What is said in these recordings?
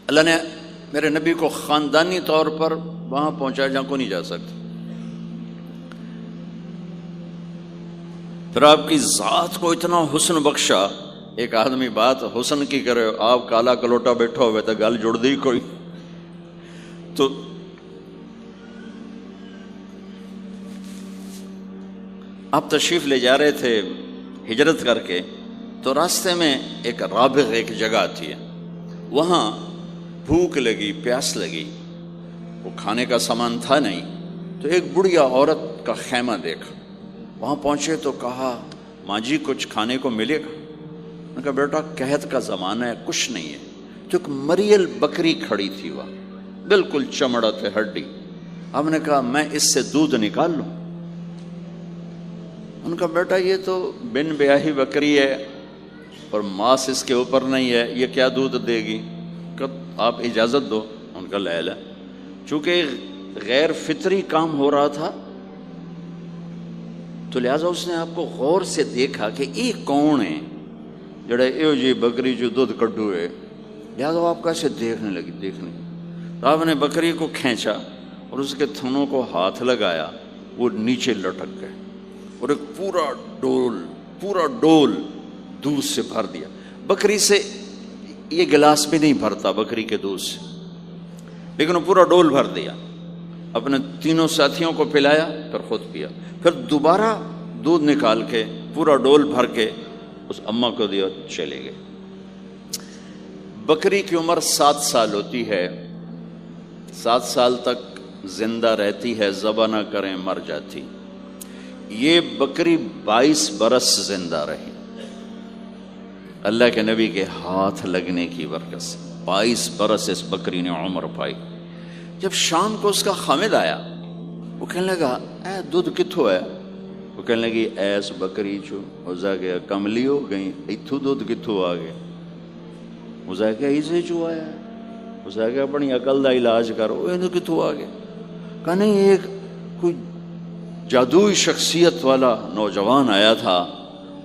اللہ نے میرے نبی کو خاندانی طور پر وہاں پہنچایا جہاں کو نہیں جا سکتا. پھر آپ کی ذات کو اتنا حسن بخشا. ایک آدمی بات حسن کی کرے، آپ کالا کلوٹا بیٹھا ہوئے تو گل جڑ دی کوئی. تو آپ تشریف لے جا رہے تھے ہجرت کر کے، تو راستے میں ایک رابغ ایک جگہ آتی ہے، وہاں بھوک لگی، پیاس لگی، وہ کھانے کا سامان تھا نہیں، تو ایک بڑھیا عورت کا خیمہ دیکھا. وہاں پہنچے تو کہا ماں جی کچھ کھانے کو ملے گا؟ میں نے کہا بیٹا قحط کا زمانہ ہے، کچھ نہیں ہے. تو ایک مریل بکری کھڑی تھی وہاں، بالکل چمڑا تھے ہڈی. ہم نے کہا میں اس سے دودھ نکال لوں؟ ان کا بیٹا یہ تو بن بیاہی بکری ہے اور ماس اس کے اوپر نہیں ہے، یہ کیا دودھ دے گی؟ کہ آپ اجازت دو. ان کا لہلا چونکہ غیر فطری کام ہو رہا تھا تو لہٰذا اس نے آپ کو غور سے دیکھا کہ یہ کون ہے جڑا ایو جی بکری جو دودھ کڈو ہے. لہٰذا آپ کیسے دیکھنے لگی. تو آپ نے بکری کو کھینچا اور اس کے تھنوں کو ہاتھ لگایا، وہ نیچے لٹک گئے اور ایک پورا ڈول دودھ سے بھر دیا. بکری سے یہ گلاس بھی نہیں بھرتا بکری کے دودھ سے، لیکن وہ پورا ڈول بھر دیا. اپنے تینوں ساتھیوں کو پلایا، پھر خود پیا. پھر دوبارہ دودھ نکال کے پورا ڈول بھر کے اس اماں کو دیا، چلے گئے. بکری کی عمر 7 سال ہوتی ہے، 7 سال تک زندہ رہتی ہے، ذبح نہ کریں مر جاتی. یہ بکری 22 برس زندہ رہی اللہ کے نبی کے ہاتھ لگنے کی برکت سے. 22 برس اس بکری نے عمر پائی. جب شام کو اس کا خامد آیا، وہ کہنے لگا اے دودھ کتھوں ہے؟ وہ کہنے لگی ایس بکری چو وزا گیا کملی ہو گئی، اتھو دودھ کتھوں آ گیا؟ وزا گیا اسے چو آیا. وزا گیا اپنی عقل دا علاج کرو، یہ کتھوں آ گیا؟ کہا نہیں، ایک کوئی جادوئی شخصیت والا نوجوان آیا تھا،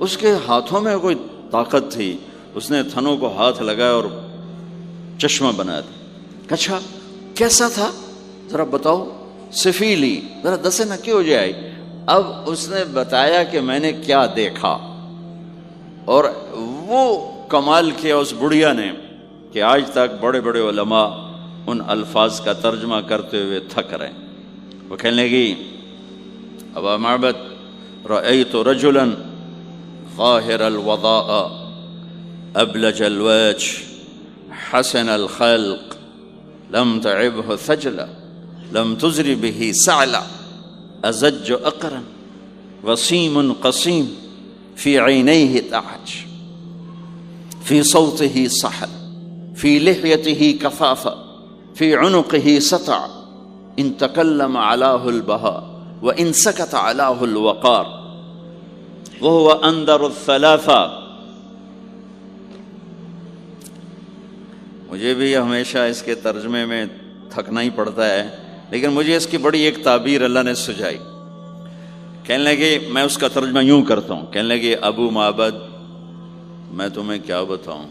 اس کے ہاتھوں میں کوئی طاقت تھی، اس نے تھنوں کو ہاتھ لگایا اور چشمہ بنا دیا. اچھا کیسا تھا ذرا بتاؤ؟ سفیلی، ذرا دسے نہ کیوں جائے. اب اس نے بتایا کہ میں نے کیا دیکھا، اور وہ کمال کیا اس بڑھیا نے کہ آج تک بڑے بڑے علماء ان الفاظ کا ترجمہ کرتے ہوئے تھک رہے ہیں. وہ کہنے لگی ابا معبد رأيت رجلا ظاهر الوضاء أبلج الوجه حسن الخلق لم تعبه ثجلة لم تزر به سعلة أزج أقرا وسيم قصيم في عينيه تعج في صوته صحل في لحيته كثافة في عنقه سطع إن تكلم علاه البهاء وإن سكت علاه الوقار وهو أندر الثلاثة. مجھے بھی ہمیشہ اس کے ترجمے میں تھکنا ہی پڑتا ہے، لیکن مجھے اس کی بڑی ایک تعبیر اللہ نے سجائی. کہنے لگے میں اس کا ترجمہ یوں کرتا ہوں، کہنے لگے ابو معبد میں تمہیں کیا بتاؤں،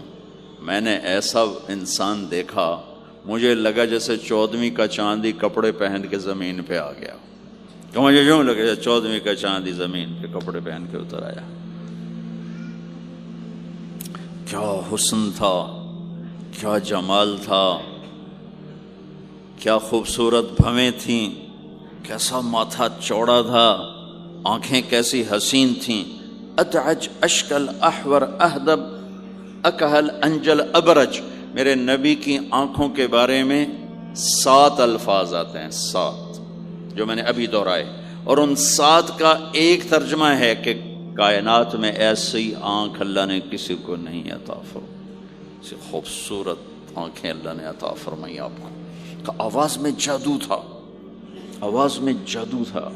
میں نے ایسا انسان دیکھا مجھے لگا جیسے 14ویں کا چاندی کپڑے پہن کے زمین پہ آ گیا. کہ مجھے یوں لگے 14ویں کا چاندی زمین پہ کپڑے پہن کے اتر آیا. کیا حسن تھا، کیا جمال تھا، کیا خوبصورت بھویں تھیں، کیسا ماتھا چوڑا تھا، آنکھیں کیسی حسین تھیں. اتعج اشکل احور اہدب اکہل انجل ابرج. میرے نبی کی آنکھوں کے بارے میں 7 الفاظ آتے ہیں، 7 جو میں نے ابھی دہرائے، اور ان 7 کا ایک ترجمہ ہے کہ کائنات میں ایسی آنکھ اللہ نے کسی کو نہیں عطا فرمائی، ایسی خوبصورت آنکھیں اللہ نے عطا فرمائی آپ کو. کہ آواز میں جادو تھا، آواز میں جادو تھا،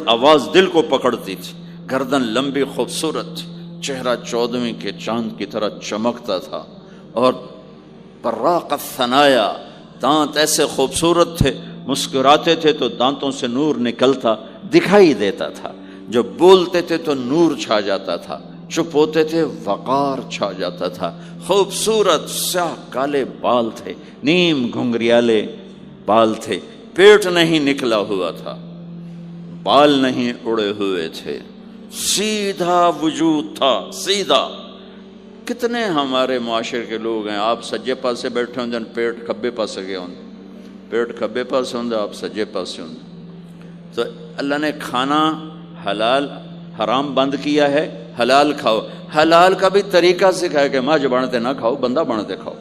آواز دل کو پکڑتی تھی. گردن لمبی خوبصورت تھی، چہرہ 14ویں کے چاند کی طرح چمکتا تھا، اور براق الثنایا، دانت ایسے خوبصورت تھے، مسکراتے تھے تو دانتوں سے نور نکلتا دکھائی دیتا تھا، جب بولتے تھے تو نور چھا جاتا تھا. چپ ہوتے تھے وقار چھا جاتا تھا، خوبصورت سیاہ کالے بال تھے، نیم گھنگریالے بال تھے، پیٹ نہیں نکلا ہوا تھا، بال نہیں اڑے ہوئے تھے، سیدھا وجود تھا، سیدھا۔ کتنے ہمارے معاشرے کے لوگ ہیں، آپ سجے پاسے بیٹھے ہوں پیٹ کھبے پاسے گئے ہوں، پیٹ کھبے پاسے ہوں آپ سجے پاسے ہوں۔ تو اللہ نے کھانا حلال حرام بند کیا ہے، حلال کھاؤ، حلال کا بھی طریقہ سکھایا کہ ماں بنتے نہ کھاؤ، بندہ بنتے کھاؤ،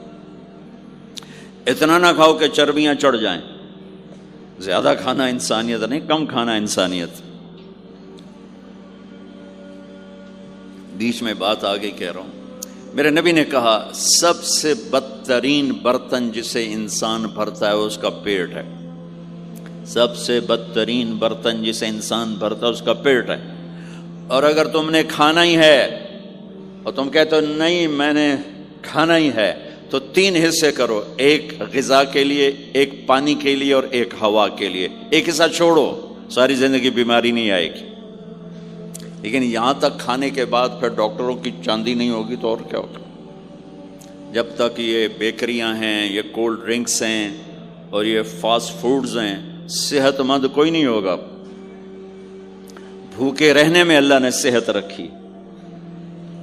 اتنا نہ کھاؤ کہ چربیاں چڑھ جائیں، زیادہ کھانا انسانیت نہیں، کم کھانا انسانیت۔ بیچ میں بات آگے کہہ رہا ہوں، میرے نبی نے کہا سب سے بدترین برتن جسے انسان بھرتا ہے اس کا پیٹ ہے، سب سے بدترین برتن جسے انسان بھرتا ہے اس کا پیٹ ہے۔ اور اگر تم نے کھانا ہی ہے اور تم کہتے ہو نہیں میں نے کھانا ہی ہے، تو 3 حصے کرو، ایک غذا کے لیے، ایک پانی کے لیے اور ایک ہوا کے لیے، ایک حصہ چھوڑو، ساری زندگی بیماری نہیں آئے گی۔ لیکن یہاں تک کھانے کے بعد پھر ڈاکٹروں کی چاندی نہیں ہوگی تو اور کیا ہوگا؟ جب تک یہ بیکریاں ہیں، یہ کولڈ ڈرنکس ہیں اور یہ فاسٹ فوڈز ہیں، صحت مند کوئی نہیں ہوگا۔ بھوکے رہنے میں اللہ نے صحت رکھی،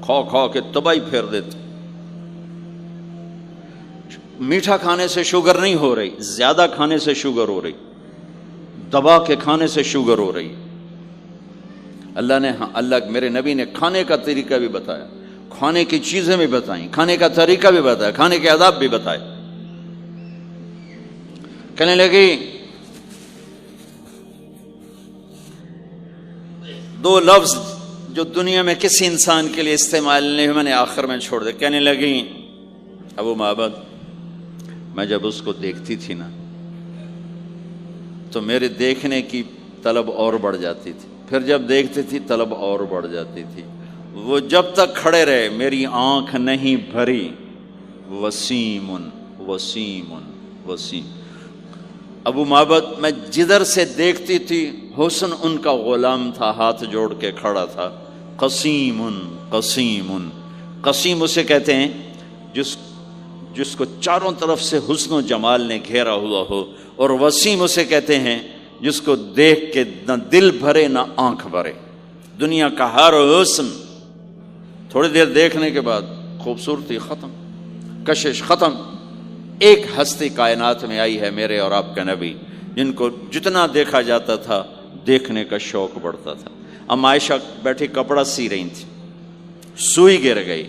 کھا کھا کے تباہی پھیر دیتے۔ میٹھا کھانے سے شوگر نہیں ہو رہی، زیادہ کھانے سے شوگر ہو رہی، دبا کے کھانے سے شوگر ہو رہی۔ اللہ میرے نبی نے کھانے کا طریقہ بھی بتایا، کھانے کی چیزیں بھی بتائیں، کھانے کا طریقہ بھی بتایا، کھانے کے آداب بھی بتائے۔ کہنے لگی 2 لفظ جو دنیا میں کسی انسان کے لیے استعمال نہیں ہوئے، میں نے آخر میں چھوڑ دے۔ کہنے لگی ابو معبد، میں جب اس کو دیکھتی تھی نا تو میرے دیکھنے کی طلب اور بڑھ جاتی تھی، پھر جب دیکھتی تھی طلب اور بڑھ جاتی تھی۔ وہ جب تک کھڑے رہے میری آنکھ نہیں بھری۔ وسیم وسیم وسیم۔ ابو معبد میں جدھر سے دیکھتی تھی حسن ان کا غلام تھا، ہاتھ جوڑ کے کھڑا تھا۔ قسیم قسیم، قسیم اسے کہتے ہیں جس کو چاروں طرف سے حسن و جمال نے گھیرا ہوا ہو، اور وسیم اسے کہتے ہیں جس کو دیکھ کے نہ دل بھرے نہ آنکھ بھرے۔ دنیا کا ہر حسن تھوڑی دیر دیکھنے کے بعد خوبصورتی ختم، کشش ختم۔ ایک ہستی کائنات میں آئی ہے میرے اور آپ کا نبی، جن کو جتنا دیکھا جاتا تھا دیکھنے کا شوق بڑھتا تھا۔ ام عائشہ بیٹھی کپڑا سی رہی تھی، سوئی گر گئی،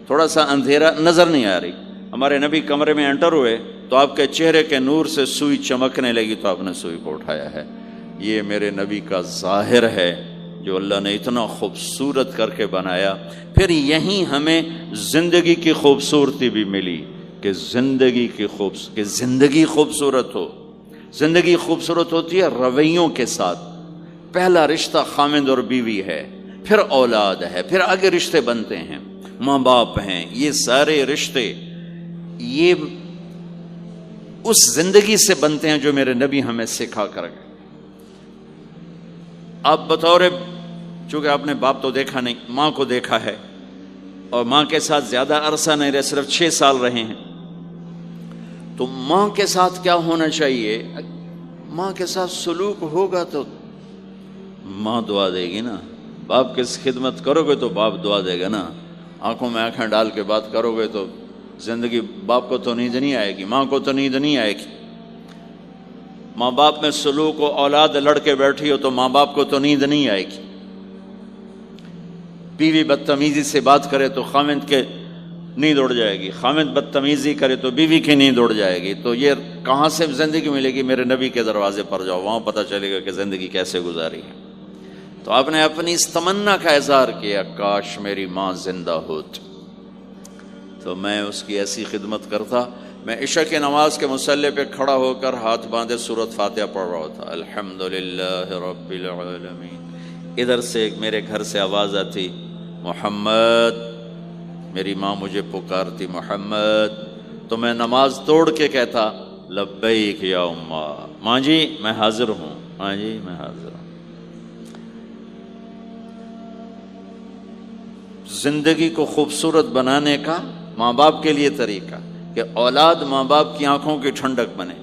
تھوڑا سا اندھیرا نظر نہیں آ رہی، ہمارے نبی کمرے میں انٹر ہوئے تو آپ کے چہرے کے نور سے سوئی چمکنے لگی تو آپ نے سوئی کو اٹھایا ہے۔ یہ میرے نبی کا ظاہر ہے جو اللہ نے اتنا خوبصورت کر کے بنایا۔ پھر یہیں ہمیں زندگی کی خوبصورتی بھی ملی کہ زندگی خوبصورت ہو۔ زندگی خوبصورت ہوتی ہے رویوں کے ساتھ۔ پہلا رشتہ خامند اور بیوی ہے، پھر اولاد ہے، پھر آگے رشتے بنتے ہیں، ماں باپ ہیں، یہ سارے رشتے یہ اس زندگی سے بنتے ہیں جو میرے نبی ہمیں سکھا کر گئے۔ آپ بطور، چونکہ آپ نے باپ تو دیکھا نہیں، ماں کو دیکھا ہے، اور ماں کے ساتھ زیادہ عرصہ نہیں رہے، صرف 6 سال رہے ہیں، تو ماں کے ساتھ کیا ہونا چاہیے؟ ماں کے ساتھ سلوک ہوگا تو ماں دعا دے گی نا۔ باپ کی خدمت کرو گے تو باپ دعا دے گا نا۔ آنکھوں میں آنکھیں ڈال کے بات کرو گے تو زندگی، باپ کو تو نیند نہیں آئے گی، ماں کو تو نیند نہیں آئے گی۔ ماں باپ میں سلوک و اولاد لڑ کے بیٹھی ہو تو ماں باپ کو تو نیند نہیں آئے گی۔ بیوی بدتمیزی سے بات کرے تو خامند کے نیند اڑ جائے گی، خامند بدتمیزی کرے تو بیوی کی نیند اڑ جائے گی۔ تو یہ کہاں سے زندگی ملے گی؟ میرے نبی کے دروازے پر جاؤ، وہاں پتہ چلے گا کہ زندگی کیسے گزاری ہے۔ تو آپ نے اپنی اس تمنا کا اظہار کیا، کاش میری ماں زندہ ہوتی تو میں اس کی ایسی خدمت کرتا۔ میں عشاء کی نماز کے مصلی پہ کھڑا ہو کر ہاتھ باندھے سورۃ فاتحہ پڑھ رہا تھا، الحمدللہ رب العالمین۔ ادھر سے میرے گھر سے آواز آتی، محمد، میری ماں مجھے پکارتی محمد، تو میں نماز توڑ کے کہتا لبیک یا اماں، ماں جی میں حاضر ہوں، ماں جی میں حاضر ہوں۔ زندگی کو خوبصورت بنانے کا ماں باپ کے لیے طریقہ کہ اولاد ماں باپ کی آنکھوں کی ٹھنڈک بنے.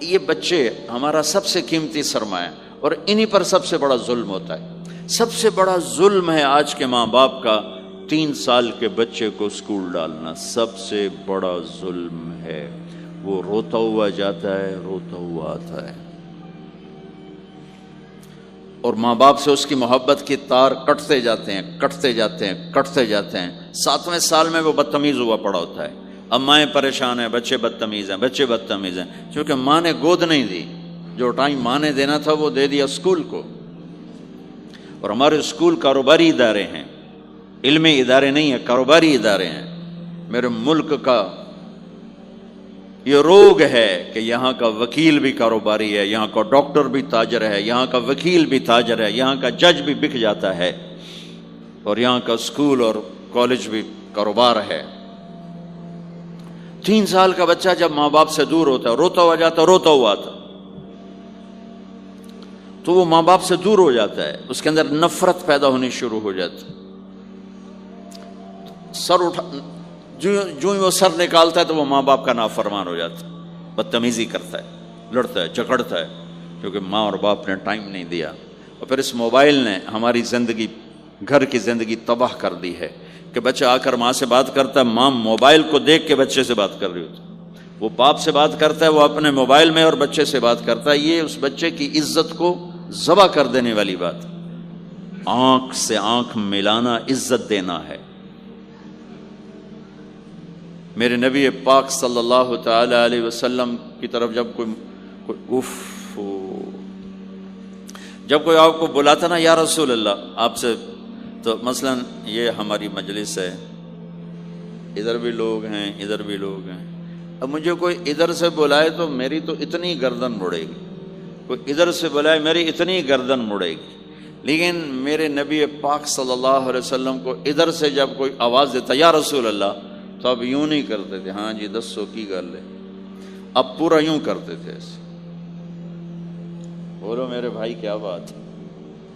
یہ بچے ہمارا سب سے قیمتی سرمایہ، اور انہی پر سب سے بڑا ظلم ہوتا ہے. سب سے بڑا ظلم ہے آج کے ماں باپ کا 3 سال کے بچے کو اسکول ڈالنا. سب سے بڑا ظلم ہے. وہ روتا ہوا جاتا ہے، روتا ہوا آتا ہے، اور ماں باپ سے اس کی محبت کی تار کٹتے جاتے ہیں، کٹتے جاتے ہیں، کٹتے جاتے ہیں. 7ویں سال میں وہ بدتمیز ہوا پڑا ہوتا ہے. اب مائیں پریشان ہیں، بچے بدتمیز ہیں، بچے بدتمیز ہیں، کیونکہ ماں نے گود نہیں دی. جو ٹائم ماں نے دینا تھا وہ دے دیا اسکول کو. اور ہمارے اسکول کاروباری ادارے ہیں، علمی ادارے نہیں ہیں، کاروباری ادارے ہیں. میرے ملک کا یہ روگ ہے کہ یہاں کا وکیل بھی کاروباری ہے، یہاں کا ڈاکٹر بھی تاجر ہے، یہاں کا وکیل بھی تاجر ہے، یہاں کا جج بھی بک جاتا ہے، اور یہاں کا اسکول اور کالج بھی کاروبار ہے. 3 سال کا بچہ جب ماں باپ سے دور ہوتا ہے، روتا ہوا جاتا، روتا ہوا آتا، تو وہ ماں باپ سے دور ہو جاتا ہے. اس کے اندر نفرت پیدا ہونی شروع ہو جاتی. سر اٹھا جو ہی وہ سر نکالتا ہے تو وہ ماں باپ کا نافرمان ہو جاتا ہے، بدتمیزی کرتا ہے، لڑتا ہے، جھگڑتا ہے، کیونکہ ماں اور باپ نے ٹائم نہیں دیا. اور پھر اس موبائل نے ہماری زندگی، گھر کی زندگی تباہ کر دی ہے کہ بچہ آ کر ماں سے بات کرتا ہے، ماں موبائل کو دیکھ کے بچے سے بات کر رہی ہوتی. وہ باپ سے بات کرتا ہے، وہ اپنے موبائل میں، اور بچے سے بات کرتا ہے. یہ اس بچے کی عزت کو ذبح کر دینے والی بات. آنکھ سے آنکھ ملانا عزت دینا ہے. میرے نبی پاک صلی اللہ تعالی علیہ وسلم کی طرف جب کوئی آپ کو بلاتا نا، یا رسول اللہ آپ سے، تو مثلا یہ ہماری مجلس ہے، ادھر بھی لوگ ہیں، ادھر بھی لوگ ہیں. اب مجھے کوئی ادھر سے بلائے تو میری تو اتنی گردن مڑے گی، کوئی ادھر سے بلائے میری اتنی گردن مڑے گی. لیکن میرے نبی پاک صلی اللہ علیہ وسلم کو ادھر سے جب کوئی آواز دیتا یا رسول اللہ، تو اب یوں نہیں کرتے تھے، ہاں جی دسو کی گل ہے. اب پورا یوں کرتے تھے ایسے. بولو میرے بھائی کیا بات ہے.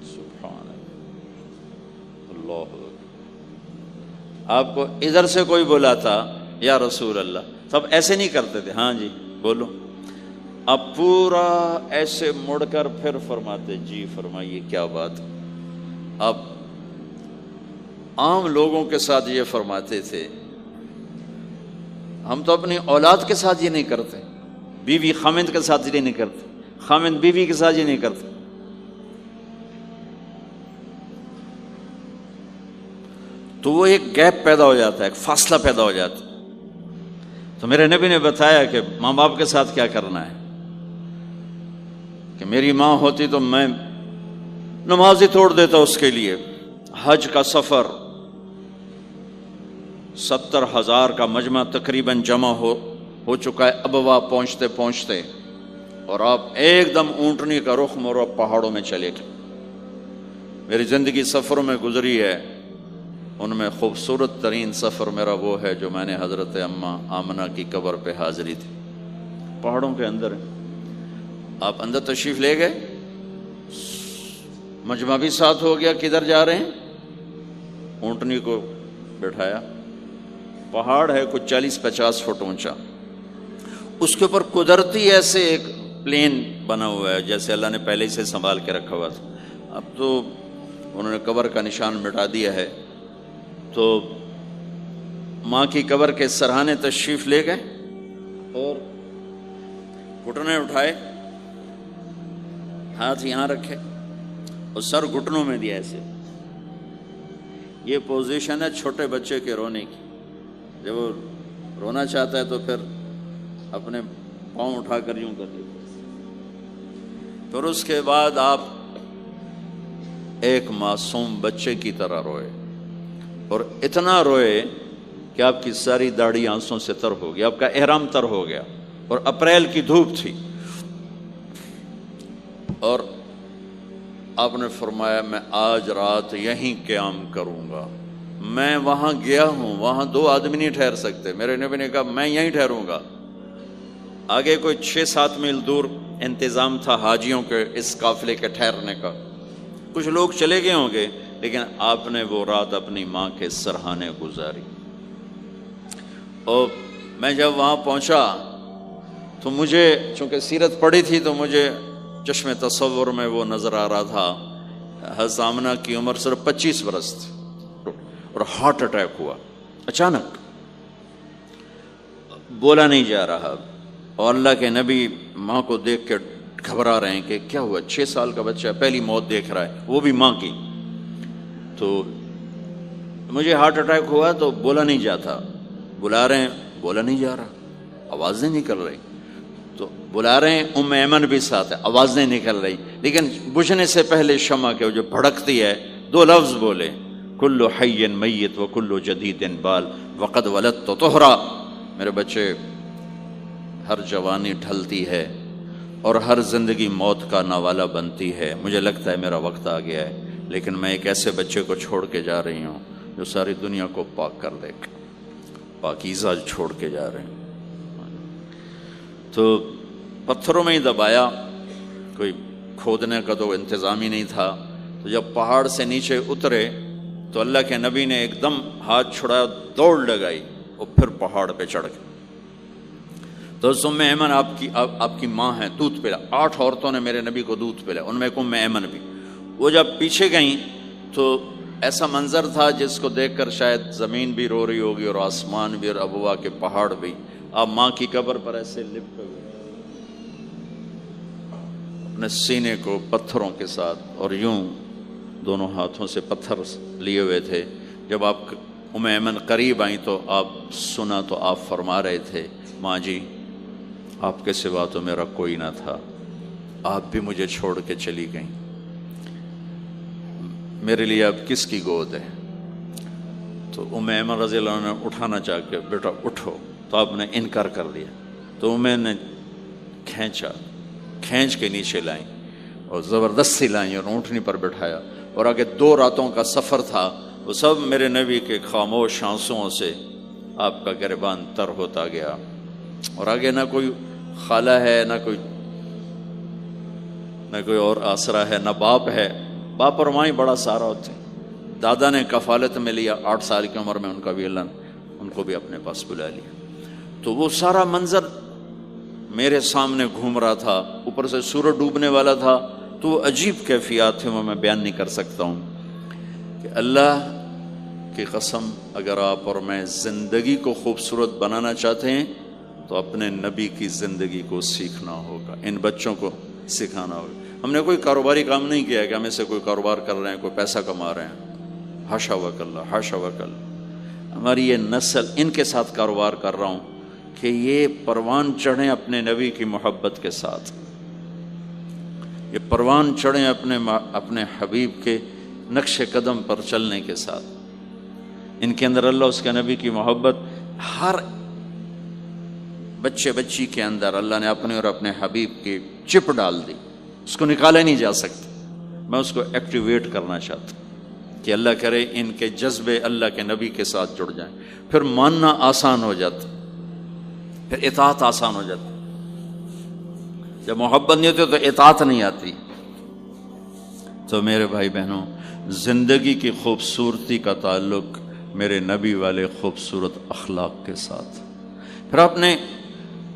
سبحان اللہ. آپ کو ادھر سے کوئی بلاتا یا رسول اللہ، تب ایسے نہیں کرتے تھے، ہاں جی بولو. اب پورا ایسے مڑ کر پھر فرماتے، جی فرمائیے کیا بات. اب عام لوگوں کے ساتھ یہ فرماتے تھے. ہم تو اپنی اولاد کے ساتھ یہ نہیں کرتے، بیوی خامند کے ساتھ یہ نہیں کرتے، خامند بیوی کے ساتھ یہ نہیں کرتے. تو وہ ایک گیپ پیدا ہو جاتا ہے، ایک فاصلہ پیدا ہو جاتا ہے. تو میرے نبی نے بتایا کہ ماں باپ کے ساتھ کیا کرنا ہے. کہ میری ماں ہوتی تو میں نماز ہی توڑ دیتا اس کے لیے. حج کا سفر 70,000 کا مجمع تقریباً جمع ہو چکا ہے ابوا پہنچتے پہنچتے، اور آپ ایک دم اونٹنی کا رخ موڑو، پہاڑوں میں چلے گئے. میری زندگی سفروں میں گزری ہے، ان میں خوبصورت ترین سفر میرا وہ ہے جو میں نے حضرت اماں آمنہ کی قبر پہ حاضری تھی. پہاڑوں کے اندر آپ اندر تشریف لے گئے، مجمع بھی ساتھ ہو گیا. کدھر جا رہے ہیں؟ اونٹنی کو بٹھایا. پہاڑ ہے کچھ 40-50 فٹ اونچا، اس کے اوپر قدرتی ایسے ایک پلین بنا ہوا ہے جیسے اللہ نے پہلے سے سنبھال کے رکھا ہوا تھا. اب تو انہوں نے قبر کا نشان مٹا دیا ہے. تو ماں کی قبر کے سرہانے تشریف لے گئے اور گھٹنے اٹھائے، ہاتھ یہاں رکھے اور سر گھٹنوں میں دیا ایسے. یہ پوزیشن ہے چھوٹے بچے کے رونے کی. جب وہ رونا چاہتا ہے تو پھر اپنے پاؤں اٹھا کر یوں کر دیتے. پھر اس کے بعد آپ ایک معصوم بچے کی طرح روئے، اور اتنا روئے کہ آپ کی ساری داڑھی آنسوں سے تر ہو گئی، آپ کا احرام تر ہو گیا، اور اپریل کی دھوپ تھی. اور آپ نے فرمایا میں آج رات یہیں قیام کروں گا. میں وہاں گیا ہوں، وہاں 2 آدمی نہیں ٹھہر سکتے. میرے نبی نے کہا میں یہیں ٹھہروں گا. آگے کوئی 6-7 میل دور انتظام تھا حاجیوں کے اس قافلے کے ٹھہرنے کا. کچھ لوگ چلے گئے ہوں گے، لیکن آپ نے وہ رات اپنی ماں کے سرہانے گزاری. اور میں جب وہاں پہنچا تو مجھے چونکہ سیرت پڑھی تھی تو مجھے چشم تصور میں وہ نظر آ رہا تھا. حضرت آمنہ کی عمر صرف 25 برس تھی اور ہارٹ اٹیک ہوا اچانک، بولا نہیں جا رہا. اور اللہ کے نبی ماں کو دیکھ کے گھبرا رہے ہیں کہ کیا ہوا، 6 سال کا بچہ پہلی موت دیکھ رہا ہے، وہ بھی ماں کی. تو مجھے ہارٹ اٹیک ہوا تو بولا نہیں جاتا، بلا رہے ہیں بولا نہیں جا رہا، آواز نہیں نکل رہی. تو بلا رہے ہیں، ام ایمن بھی ساتھ ہے، آواز نہیں نکل رہی. لیکن بجھنے سے پہلے شمع کے جو بھڑکتی ہے 2 لفظ بولے، کل حی میت و کل جدید بال وقد ولدت طہرا. میرے بچے، ہر جوانی ڈھلتی ہے اور ہر زندگی موت کا نوالا بنتی ہے. مجھے لگتا ہے میرا وقت آ گیا ہے، لیکن میں ایک ایسے بچے کو چھوڑ کے جا رہی ہوں جو ساری دنیا کو پاک کر دے گا. پاکیزہ چھوڑ کے جا رہے ہیں. تو پتھروں میں ہی دبایا، کوئی کھودنے کا تو انتظام ہی نہیں تھا. تو جب پہاڑ سے نیچے اترے تو اللہ کے نبی نے ایک دم ہاتھ چھڑایا، دوڑ لگائی اور پھر پہاڑ پہ چڑھ گئے. تو ام ایمن آپ کی ماں ہے، دودھ پلا. 8 عورتوں نے میرے نبی کو دودھ پلا، ان میں ایک ام ایمن بھی. وہ جب پیچھے گئیں تو ایسا منظر تھا جس کو دیکھ کر شاید زمین بھی رو رہی ہوگی اور آسمان بھی اور ابوا کے پہاڑ بھی. آپ ماں کی قبر پر ایسے لپٹ ہوئے اپنے سینے کو پتھروں کے ساتھ اور یوں دونوں ہاتھوں سے پتھر لیے ہوئے تھے. جب آپ ام ایمن قریب آئیں تو آپ سنا تو آپ فرما رہے تھے، ماں جی آپ کے سوا تو میرا کوئی نہ تھا، آپ بھی مجھے چھوڑ کے چلی گئیں، میرے لیے اب کس کی گود ہے. تو ام ایمن رضی اللہ عنہ نے اٹھانا چاہ کے، بیٹا اٹھو، تو آپ نے انکار کر دیا. تو ام نے کھینچ کے نیچے لائیں اور زبردستی لائیں اور اونٹنی پر بٹھایا. اور آگے 2 راتوں کا سفر تھا، وہ سب میرے نبی کے خاموش آنسوؤں سے آپ کا گریبان تر ہوتا گیا. اور آگے نہ کوئی خالہ ہے، نہ کوئی اور آسرا ہے، نہ باپ ہے. باپ اور ماں ہی بڑا سہارا ہوتے ہیں. دادا نے کفالت میں لیا 8 سال کی عمر میں، ان کا بھی اللہ نے ان کو بھی اپنے پاس بلا لیا. تو وہ سارا منظر میرے سامنے گھوم رہا تھا. اوپر سے سورج ڈوبنے والا تھا، تو وہ عجیب کیفیات تھے، وہ میں بیان نہیں کر سکتا ہوں. کہ اللہ کی قسم، اگر آپ اور میں زندگی کو خوبصورت بنانا چاہتے ہیں تو اپنے نبی کی زندگی کو سیکھنا ہوگا، ان بچوں کو سکھانا ہوگا. ہم نے کوئی کاروباری کام نہیں کیا کہ ہم سے کوئی کاروبار کر رہے ہیں، کوئی پیسہ کما رہے ہیں. ہاشا وکلا، ہاشا وکل. ہماری یہ نسل، ان کے ساتھ کاروبار کر رہا ہوں کہ یہ پروان چڑھیں اپنے نبی کی محبت کے ساتھ، یہ پروان چڑھیں اپنے حبیب کے نقش قدم پر چلنے کے ساتھ. ان کے اندر اللہ، اس کے نبی کی محبت، ہر بچے بچی کے اندر اللہ نے اپنے اور اپنے حبیب کی چپ ڈال دی. اس کو نکالا نہیں جا سکتا. میں اس کو ایکٹیویٹ کرنا چاہتا ہوں کہ اللہ کرے ان کے جذبے اللہ کے نبی کے ساتھ جڑ جائیں. پھر ماننا آسان ہو جاتا، پھر اطاعت آسان ہو جاتی. جب محبت نہیں ہوتی تو اطاعت نہیں آتی. تو میرے بھائی بہنوں، زندگی کی خوبصورتی کا تعلق میرے نبی والے خوبصورت اخلاق کے ساتھ. پھر آپ نے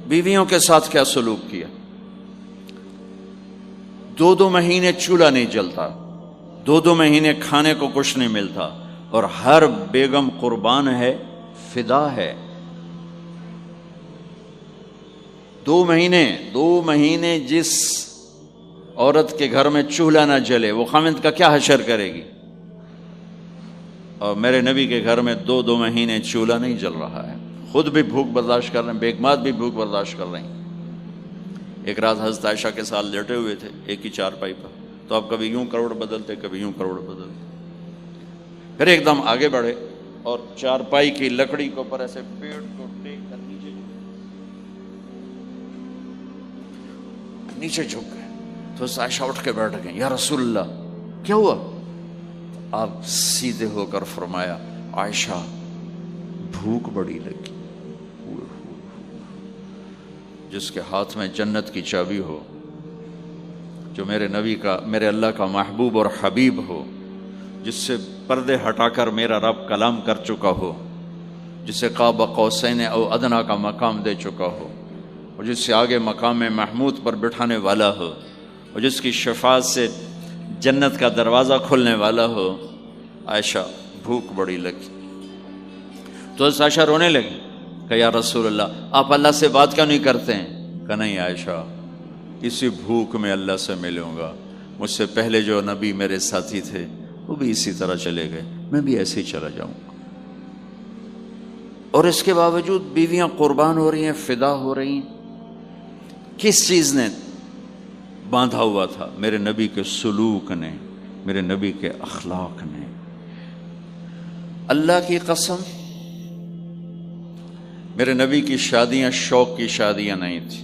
بیویوں کے ساتھ کیا سلوک کیا. 2 مہینے چولہا نہیں جلتا، 2 مہینے کھانے کو کچھ نہیں ملتا، اور ہر بیگم قربان ہے، فدا ہے. 2 مہینے جس عورت کے گھر میں چولہا نہ جلے وہ خامند کا کیا حشر کرے گی. اور میرے نبی کے گھر میں 2 مہینے چولہا نہیں جل رہا ہے، خود بھی بھوک برداشت کر رہے ہیں، بیگمات بھی بھوک برداشت کر رہے ہیں. ایک رات حضرت عائشہ کے ساتھ لیٹے ہوئے تھے ایک ہی چارپائی پر. تو آپ کبھی یوں کروڑ بدلتے، کبھی یوں کروڑ بدلتے. پھر ایک دم آگے بڑھے اور چارپائی کی لکڑی کے اوپر ایسے پیڑ کو ٹیک کر نیچے جھک گئے. تو عائشہ اٹھ کے بیٹھ گئے، یا رسول اللہ کیا ہوا؟ آپ سیدھے ہو کر فرمایا، عائشہ بھوک بڑی لگی. جس کے ہاتھ میں جنت کی چابی ہو، جو میرے نبی کا، میرے اللہ کا محبوب اور حبیب ہو، جس سے پردے ہٹا کر میرا رب کلام کر چکا ہو، جسے قاب قوسین او ادنا کا مقام دے چکا ہو، اور جس سے آگے مقام محمود پر بٹھانے والا ہو، اور جس کی شفاعت سے جنت کا دروازہ کھلنے والا ہو۔ عائشہ بھوک بڑی لگی تو عائشہ رونے لگی کہ یا رسول اللہ آپ اللہ سے بات کیوں نہیں کرتے ہیں؟ کہ نہیں عائشہ، اسی بھوک میں اللہ سے ملوں گا، مجھ سے پہلے جو نبی میرے ساتھی تھے وہ بھی اسی طرح چلے گئے، میں بھی ایسے ہی چلا جاؤں گا۔ اور اس کے باوجود بیویاں قربان ہو رہی ہیں، فدا ہو رہی ہیں۔ کس چیز نے باندھا ہوا تھا؟ میرے نبی کے سلوک نے، میرے نبی کے اخلاق نے۔ اللہ کی قسم، میرے نبی کی شادیاں شوق کی شادیاں نہیں تھی۔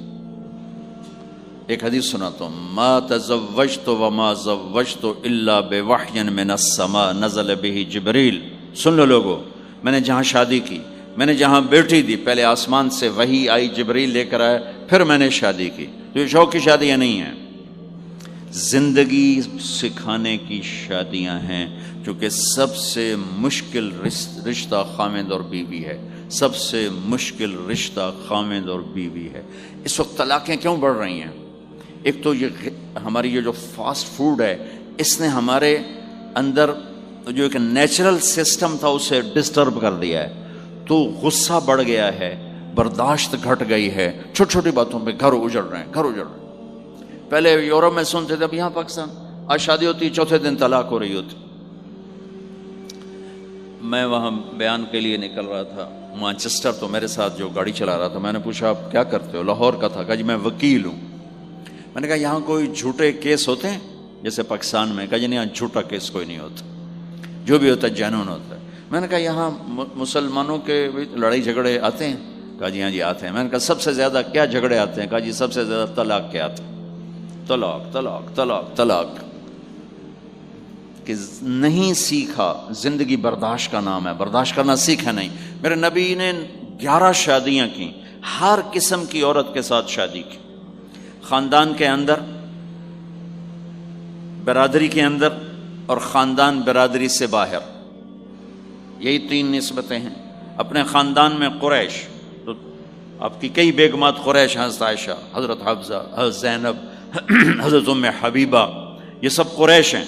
ایک حدیث سناتا ہوں، ما تزوجت وما زوجت الا بوحی من السماء نزل به جبریل۔ سن لو لوگو، میں نے جہاں شادی کی، میں نے جہاں بیٹی دی، پہلے آسمان سے وحی آئی، جبریل لے کر آئے، پھر میں نے شادی کی۔ تو یہ شوق کی شادیاں نہیں ہیں، زندگی سکھانے کی شادیاں ہیں، چونکہ سب سے مشکل رشتہ خامند اور بیوی ہے، سب سے مشکل رشتہ خامند اور بیوی ہے۔ اس وقت طلاقیں کیوں بڑھ رہی ہیں؟ ایک تو یہ ہماری یہ جو فاسٹ فوڈ ہے، اس نے ہمارے اندر جو ایک نیچرل سسٹم تھا اسے ڈسٹرب کر دیا ہے، تو غصہ بڑھ گیا ہے، برداشت گھٹ گئی ہے، چھوٹی چھوٹی باتوں پہ گھر اجڑ رہے ہیں، گھر اجڑ رہے ہیں۔ پہلے یورپ میں سنتے تھے، اب یہاں پاکستان آج شادی ہوتی، چوتھے دن طلاق ہو رہی ہوتی۔ میں وہاں بیان کے لیے نکل رہا تھا مانچسٹر، تو میرے ساتھ جو گاڑی چلا رہا تھا، میں نے پوچھا آپ کیا کرتے ہو؟ لاہور کا تھا۔ کہا جی میں وکیل ہوں۔ میں نے کہا یہاں کوئی جھوٹے کیس ہوتے ہیں جیسے پاکستان میں؟ کہا جی نہیں، یہاں جھوٹا کیس کوئی نہیں ہوتا، جو بھی ہوتا ہے جینون ہوتا ہے۔ میں نے کہا یہاں مسلمانوں کے لڑائی جھگڑے آتے ہیں؟ کہا جی ہاں جی آتے ہیں۔ میں نے کہا سب سے زیادہ کیا جھگڑے آتے ہیں؟ کہا جی سب سے زیادہ طلاق کے آتے ہیں، طلاق طلاق طلاق طلاق۔ کہ نہیں سیکھا، زندگی برداشت کا نام ہے، برداشت کرنا سیکھا نہیں۔ میرے نبی نے 11 شادیاں کی، ہر قسم کی عورت کے ساتھ شادی کی، خاندان کے اندر، برادری کے اندر، اور خاندان برادری سے باہر۔ یہی 3 نسبتیں ہیں۔ اپنے خاندان میں قریش، تو آپ کی کئی بیگمات قریش، حضرت عائشہ، حضرت حفصہ، حضرت زینب، حضرت ام حبیبہ، یہ سب قریش ہیں۔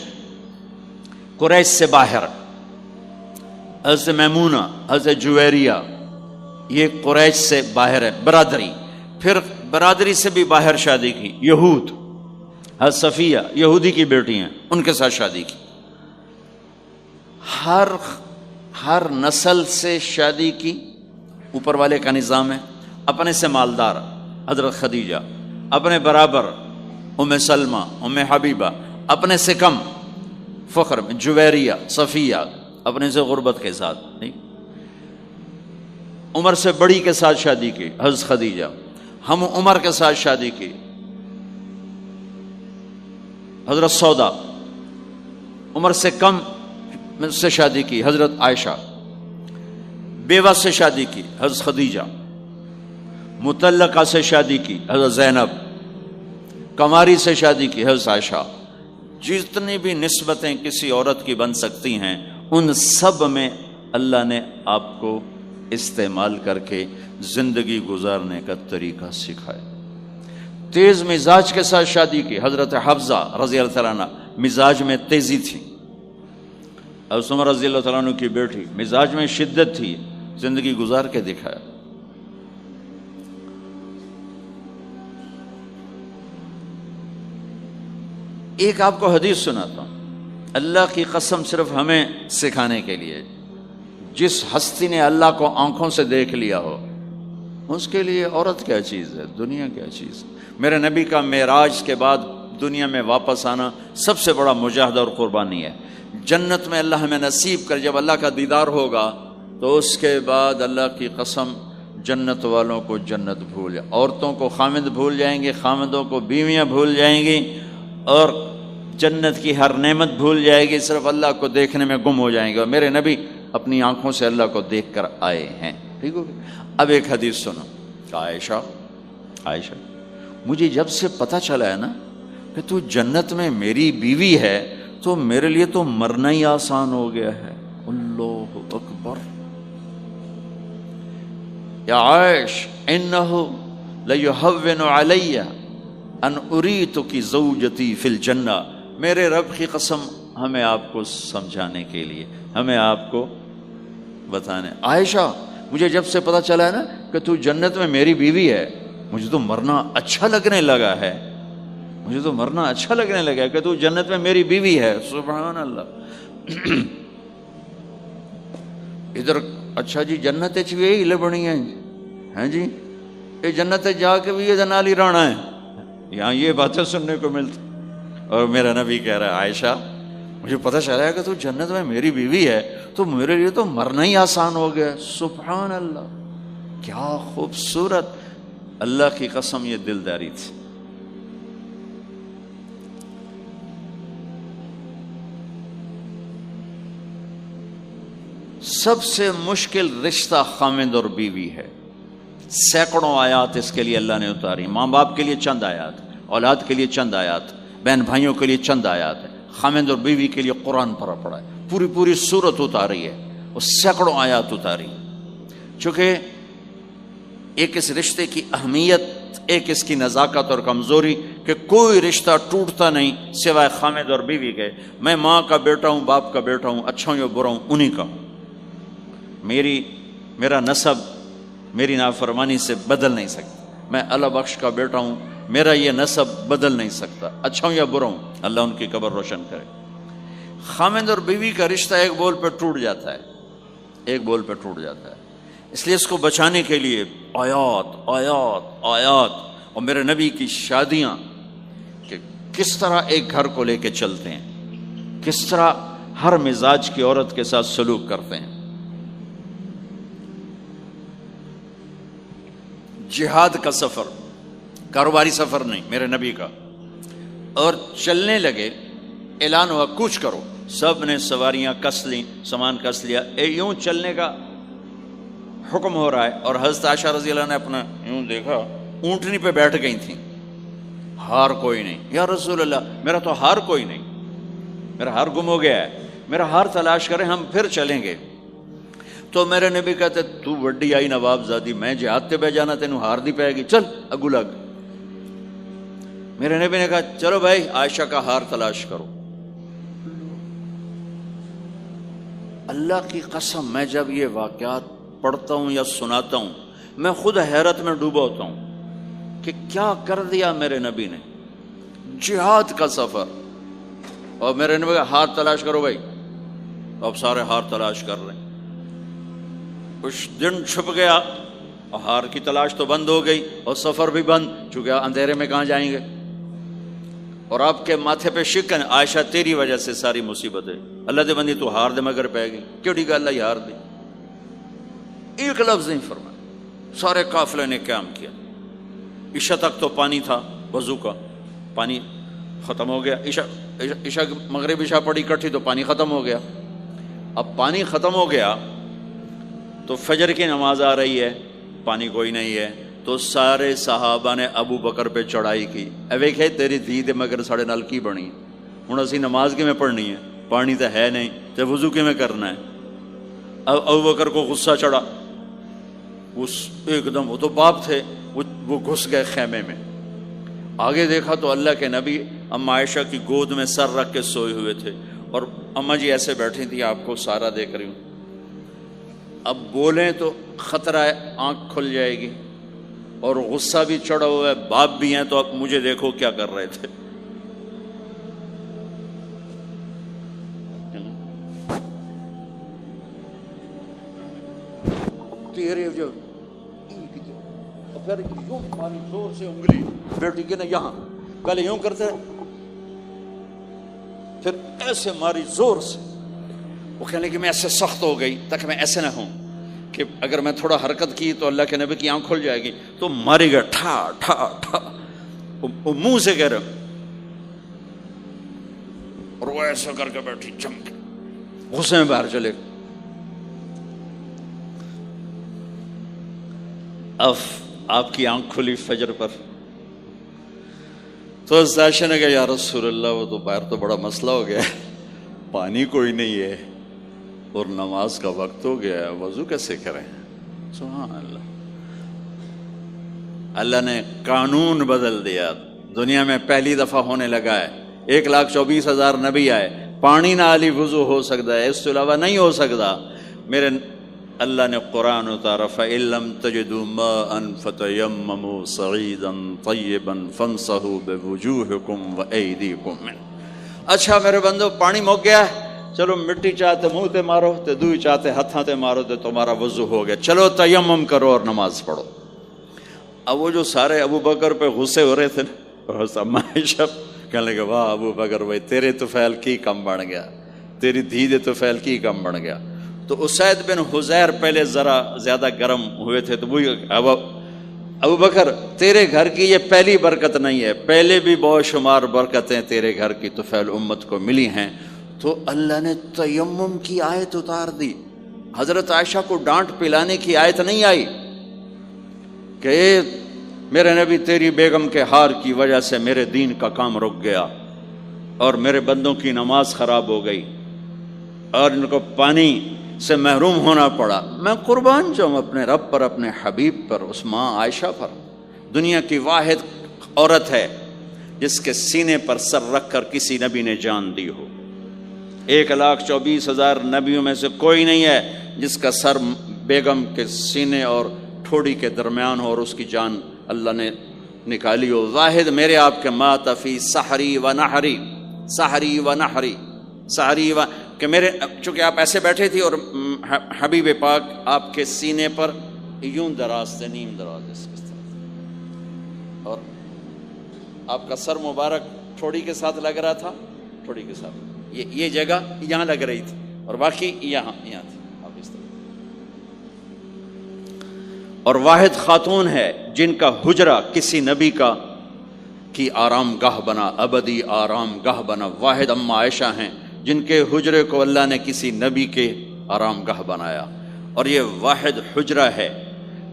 قریش سے باہر حضرت میمونہ، حضرت جویریہ، یہ قریش سے باہر ہے، برادری۔ پھر برادری سے بھی باہر شادی کی، یہود، حضرت صفیہ یہودی کی بیٹی ہیں، ان کے ساتھ شادی کی۔ ہر نسل سے شادی کی، اوپر والے کا نظام ہے۔ اپنے سے مالدار حضرت خدیجہ، اپنے برابر ام سلمہ، ام حبیبہ، اپنے سے کم فخر میں جویریہ، صفیہ، اپنے سے غربت کے ساتھ نہیں۔ عمر سے بڑی کے ساتھ شادی کی، حضرت خدیجہ۔ ہم عمر کے ساتھ شادی کی، حضرت سودا۔ عمر سے کم سے شادی کی، حضرت عائشہ۔ بیوہ سے شادی کی، حضرت خدیجہ۔ مطلقہ سے شادی کی، حضرت زینب۔ کماری سے شادی کی، حضرت عائشہ۔ جتنی بھی نسبتیں کسی عورت کی بن سکتی ہیں، ان سب میں اللہ نے آپ کو استعمال کر کے زندگی گزارنے کا طریقہ سکھایا۔ تیز مزاج کے ساتھ شادی کی، حضرت حفصہ رضی اللہ تعالیٰ عنہ، مزاج میں تیزی تھی۔ حضرت عمر رضی اللہ تعالیٰ عنہ کی بیٹی، مزاج میں شدت تھی، زندگی گزار کے دکھایا۔ ایک آپ کو حدیث سناتا ہوں، اللہ کی قسم صرف ہمیں سکھانے کے لیے۔ جس ہستی نے اللہ کو آنکھوں سے دیکھ لیا ہو، اس کے لیے عورت کیا چیز ہے، دنیا کیا چیز ہے۔ میرے نبی کا معراج کے بعد دنیا میں واپس آنا سب سے بڑا مجاہدہ اور قربانی ہے۔ جنت میں اللہ ہمیں نصیب کر، جب اللہ کا دیدار ہوگا تو اس کے بعد اللہ کی قسم جنت والوں کو جنت بھول جائے، عورتوں کو خامد بھول جائیں گے، خامدوں کو بیویاں بھول جائیں گی، اور جنت کی ہر نعمت بھول جائے گی، صرف اللہ کو دیکھنے میں گم ہو جائیں گے۔ اور میرے نبی اپنی آنکھوں سے اللہ کو دیکھ کر آئے ہیں، ٹھیک ہو گیا۔ اب ایک حدیث سنو کہ عائشہ مجھے جب سے پتہ چلا ہے نا کہ تو جنت میں میری بیوی ہے، تو میرے لیے تو مرنا ہی آسان ہو گیا ہے۔ اللہ اکبر۔ یا عائش انہ لیہون علی ان اریتک زوجتی فی الجنہ، میرے رب کی قسم ہمیں آپ کو سمجھانے کے لیے، ہمیں آپ کو بتانے، عائشہ مجھے جب سے پتا چلا ہے نا کہ تو جنت میں میری بیوی ہے، مجھے تو مرنا اچھا لگنے لگا ہے، مجھے تو مرنا اچھا لگنے لگا ہے کہ تو جنت میں میری بیوی ہے۔ سبحان اللہ۔ ادھر اچھا جی جنت بھی یہی لبنی ہے جی، یہ جنت جا کے بھی یہ نالی رانا ہے، یہاں یہ باتیں سننے کو ملتی۔ اور میرا نبی کہہ رہا ہے عائشہ مجھے پتہ چلا ہے کہ تو جنت میں میری بیوی ہے، تو میرے لیے تو مرنا ہی آسان ہو گیا۔ سبحان اللہ، کیا خوبصورت، اللہ کی قسم یہ دلداری تھی۔ سب سے مشکل رشتہ خامند اور بیوی ہے، سینکڑوں آیات اس کے لیے اللہ نے اتاری، ماں باپ کے لیے چند آیات، اولاد کے لیے چند آیات، بہن بھائیوں کے لیے چند آیات ہے، خامند اور بیوی کے لیے قرآن پڑھا ہے، پوری سورت اتاری ہے، اور سینکڑوں آیات اتاری، چونکہ ایک اس رشتے کی اہمیت، ایک اس کی نزاکت اور کمزوری کہ کوئی رشتہ ٹوٹتا نہیں سوائے خامند اور بیوی کے۔ میں ماں کا بیٹا ہوں، باپ کا بیٹا ہوں، اچھا ہوں یا برا ہوں، انہی کا ہوں، میرا نسب میری نافرمانی سے بدل نہیں سکتا، میں اللہ بخش کا بیٹا ہوں، میرا یہ نسب بدل نہیں سکتا، اچھا ہوں یا برا ہوں، اللہ ان کی قبر روشن کرے۔ خامند اور بیوی کا رشتہ ایک بول پہ ٹوٹ جاتا ہے، ایک بول پہ ٹوٹ جاتا ہے، اس لیے اس کو بچانے کے لیے آیات آیات آیات، اور میرے نبی کی شادیاں کہ کس طرح ایک گھر کو لے کے چلتے ہیں، کس طرح ہر مزاج کی عورت کے ساتھ سلوک کرتے ہیں۔ جہاد کا سفر، کاروباری سفر نہیں، میرے نبی کا، اور چلنے لگے، اعلان ہوا کوچ کرو، سب نے سواریاں کس لیں، سامان کس لیا، یوں چلنے کا حکم ہو رہا ہے، اور حضرت عائشہ رضی اللہ نے اپنا یوں دیکھا، اونٹنی پہ بیٹھ گئی تھیں، ہار کوئی نہیں، یا رسول اللہ میرا تو ہار کوئی نہیں، میرا ہار گم ہو گیا ہے، میرا ہار تلاش کریں ہم پھر چلیں گے۔ تو میرے نبی کہتے تو وڈی آئی نواب زادی، میں جہاد تے بہ جانا تینوں ہار دی پائے گی، چل اگو لگ۔ میرے نبی نے کہا چلو بھائی عائشہ کا ہار تلاش کرو۔ اللہ کی قسم میں جب یہ واقعات پڑھتا ہوں یا سناتا ہوں میں خود حیرت میں ڈوبا ہوتا ہوں کہ کیا کر دیا میرے نبی نے، جہاد کا سفر، اور میرے نبی کا ہار تلاش کرو بھائی، اب سارے ہار تلاش کر رہے ہیں، کچھ دن چھپ گیا اور ہار کی تلاش تو بند ہو گئی اور سفر بھی بند، چونکہ اندھیرے میں کہاں جائیں گے، اور آپ کے ماتھے پہ شکن، عائشہ تیری وجہ سے ساری مصیبت ہے، اللہ دے بندی تو ہار دے مگر پہ گئی، کیوں گا اللہ ہار دی، ایک لفظ نہیں فرمایا، سارے قافلے نے قیام کیا، عشاء تک تو پانی تھا وضو کا، پانی ختم ہو گیا، عشاء مغرب عشاء پڑی اکٹھی تو پانی ختم ہو گیا، اب پانی ختم ہو گیا تو فجر کی نماز آ رہی ہے، پانی کوئی نہیں ہے، تو سارے صحابہ نے ابو بکر پہ چڑھائی کی، ویکھے تیری دھی دے مگر ساڑے نال کی بنی، ہن اسی نماز کی میں پڑھنی ہے، پانی تو ہے نہیں تو وضو کی میں کرنا ہے۔ اب ابو بکر کو غصہ چڑھا، اس ایک دم، وہ تو باپ تھے، وہ گھس گئے خیمے میں، آگے دیکھا تو اللہ کے نبی اما عائشہ کی گود میں سر رکھ کے سوئے ہوئے تھے، اور اما جی ایسے بیٹھی تھی، آپ کو سارا دیکھ رہی ہوں، اب بولیں تو خطرہ ہے آنکھ کھل جائے گی، اور غصہ بھی چڑھا ہوا ہے، باپ بھی ہیں، تو اب مجھے دیکھو کیا کر رہے تھے۔ تیرے جو پھر یوں ماری زور سے انگلی بیٹی کے نا یہاں، پہلے یوں کرتے پھر ایسے ماری زور سے، وہ کہنے کہ میں ایسے سخت ہو گئی تاکہ میں ایسے نہ ہوں کہ اگر میں تھوڑا حرکت کی تو اللہ کے نبی کی آنکھ کھل جائے گی، تو ماری گیا ٹھا ٹھا ٹھا، وہ منہ سے کہہ رہے، اور وہ ایسا کر کے بیٹھی چمک، غصے میں باہر چلے۔ اب آپ کی آنکھ کھلی فجر پر، تو عائشہ نے کہا یا رسول اللہ وہ تو باہر تو بڑا مسئلہ ہو گیا ہے، پانی کوئی نہیں ہے اور نماز کا وقت ہو گیا ہے، وضو کیسے کریں؟ سبحان اللہ، اللہ نے قانون بدل دیا، دنیا میں پہلی دفعہ ہونے لگا ہے۔ 1,24,000 نبی آئے، پانی نہ علی وضو ہو سکتا ہے، اس کے علاوہ نہیں ہو سکتا۔ میرے اللہ نے قرآن اتارا فَإِن لَّمْ تَجِدُوا مَاءً فَتَيَمَّمُوا صَعِيدًا طَيِّبًا فَامْسَحُوا بِوُجُوهِكُمْ وَأَيْدِيكُمْ مِنْهُ۔ اچھا میرے بندو، پانی مک گیا ہے، چلو مٹی چاہتے منہ تے مارو تے دوئی چاہتے ہتھاں تے مارو تے تمہارا وضو ہو گیا، چلو تیمم کرو اور نماز پڑھو۔ اب وہ جو سارے ابو بکر پہ غصے ہو رہے تھے نا، عائشہ کہنے لگے واہ ابو بکر بھائی تیرے طفیل کی کم بن گیا، تیری دھی دے طفیل کی کم بن گیا۔ تو اسید بن حذیر پہلے ذرا زیادہ گرم ہوئے تھے، تو وہی ابو بکر تیرے گھر کی یہ پہلی برکت نہیں ہے، پہلے بھی بہت شمار برکتیں تیرے گھر کی طفیل امت کو ملی ہیں۔ تو اللہ نے تیمم کی آیت اتار دی، حضرت عائشہ کو ڈانٹ پلانے کی آیت نہیں آئی کہ میرے نبی تیری بیگم کے ہار کی وجہ سے میرے دین کا کام رک گیا اور میرے بندوں کی نماز خراب ہو گئی اور ان کو پانی سے محروم ہونا پڑا۔ میں قربان جاؤں اپنے رب پر، اپنے حبیب پر، اس ماں عائشہ پر، دنیا کی واحد عورت ہے جس کے سینے پر سر رکھ کر کسی نبی نے جان دی ہو۔ 1,24,000 نبیوں میں سے کوئی نہیں ہے جس کا سر بیگم کے سینے اور ٹھوڑی کے درمیان ہو اور اس کی جان اللہ نے نکالی ہو۔ واحد میرے آپ کے مات فی سحری و نحری، سحری و نحری، سحری و کہ میرے چونکہ آپ ایسے بیٹھے تھی اور حبیب پاک آپ کے سینے پر یوں دراز تھے، نیم دراز اس طرح، اور آپ کا سر مبارک ٹھوڑی کے ساتھ لگ رہا تھا، ٹھوڑی کے ساتھ یہ جگہ یہاں لگ رہی تھی اور باقی یہاں تھی، آپ اس طرح۔ اور واحد خاتون ہے جن کا حجرہ کسی نبی کی آرام گاہ بنا، ابدی آرام گاہ بنا۔ واحد اماں عائشہ ہیں جن کے حجرے کو اللہ نے کسی نبی کے آرام گاہ بنایا، اور یہ واحد حجرہ ہے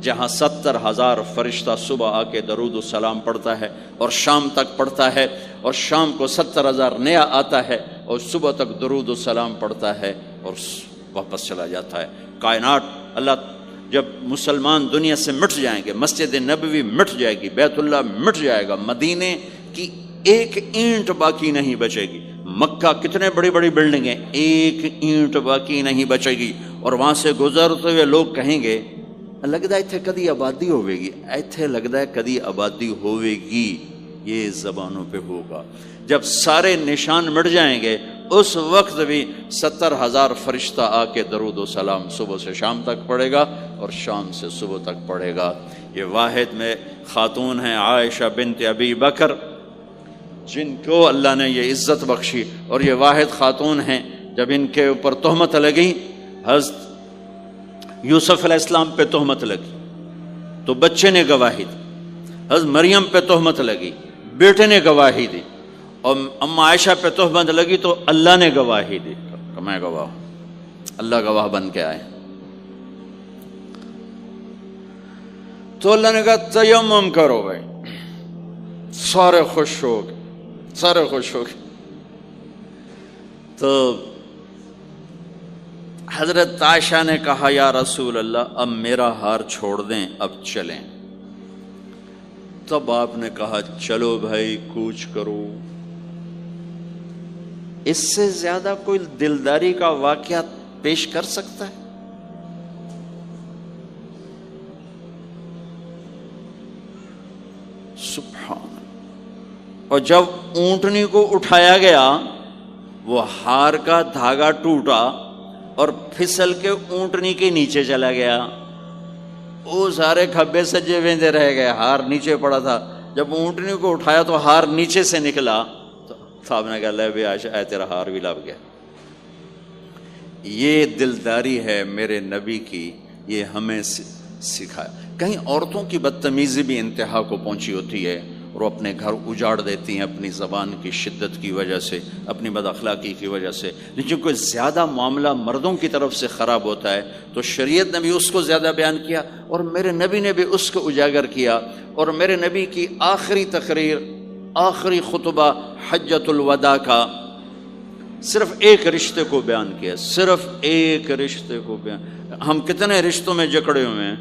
جہاں 70,000 فرشتہ صبح آ کے درود و سلام پڑھتا ہے اور شام تک پڑھتا ہے، اور شام کو 70,000 نیا آتا ہے اور صبح تک درود و سلام پڑھتا ہے اور واپس چلا جاتا ہے۔ کائنات اللہ جب مسلمان دنیا سے مٹ جائیں گے، مسجد نبوی مٹ جائے گی، بیت اللہ مٹ جائے گا، مدینے کی ایک اینٹ باقی نہیں بچے گی، مکہ کتنے بڑی بڑی بلڈنگیں، ایک اینٹ باقی نہیں بچے گی، اور وہاں سے گزرتے ہوئے لوگ کہیں گے لگتا ہے اتنے کدی آبادی ہوئے گی، ایتھے لگتا ہے کدی آبادی ہوئے گی۔ یہ زبانوں پہ ہوگا جب سارے نشان مٹ جائیں گے، اس وقت بھی 70,000 فرشتہ آ کے درود و سلام صبح سے شام تک پڑھے گا اور شام سے صبح تک پڑھے گا۔ یہ واحد میں خاتون ہیں عائشہ بنت ابی بکر جن کو اللہ نے یہ عزت بخشی، اور یہ واحد خاتون ہیں جب ان کے اوپر تہمت لگی، حضرت یوسف علیہ السلام پہ تہمت لگی تو بچے نے گواہی دی، حضرت مریم پہ تہمت لگی بیٹے نے گواہی دی، اور اماں عائشہ پہ تہمت لگی تو اللہ نے گواہی دی کہ میں گواہ ہوں، اللہ گواہ بن کے آئے۔ تو اللہ نے کہا تیمم کرو بھائی، سارے خوش ہو گئے، سارے خوش ہو گئے۔ تو حضرت عائشہ نے کہا یا رسول اللہ اب میرا ہار چھوڑ دیں، اب چلیں۔ تب آپ نے کہا چلو بھائی کوچ کرو۔ اس سے زیادہ کوئی دلداری کا واقعہ پیش کر سکتا ہے؟ سبحان اللہ۔ اور جب اونٹنی کو اٹھایا گیا، وہ ہار کا دھاگا ٹوٹا اور پھسل کے اونٹنی کے نیچے چلا گیا، وہ سارے کھبے سجے ویندے رہ گئے، ہار نیچے پڑا تھا۔ جب اونٹنی کو اٹھایا تو ہار نیچے سے نکلا، تو صاحب نے کہا لے بھی عائشہ اے تیرا ہار بھی لب گیا۔ یہ دلداری ہے میرے نبی کی، یہ ہمیں سکھایا۔ کہیں عورتوں کی بدتمیزی بھی انتہا کو پہنچی ہوتی ہے اور وہ اپنے گھر اجاڑ دیتی ہیں اپنی زبان کی شدت کی وجہ سے، اپنی بد اخلاقی کی وجہ سے، لیکن کوئی زیادہ معاملہ مردوں کی طرف سے خراب ہوتا ہے تو شریعت نے بھی اس کو زیادہ بیان کیا اور میرے نبی نے بھی اس کو اجاگر کیا۔ اور میرے نبی کی آخری تقریر، آخری خطبہ حجۃ الوداع کا، صرف ایک رشتے کو بیان کیا، صرف ایک رشتے کو بیان۔ ہم کتنے رشتوں میں جکڑے ہوئے ہیں،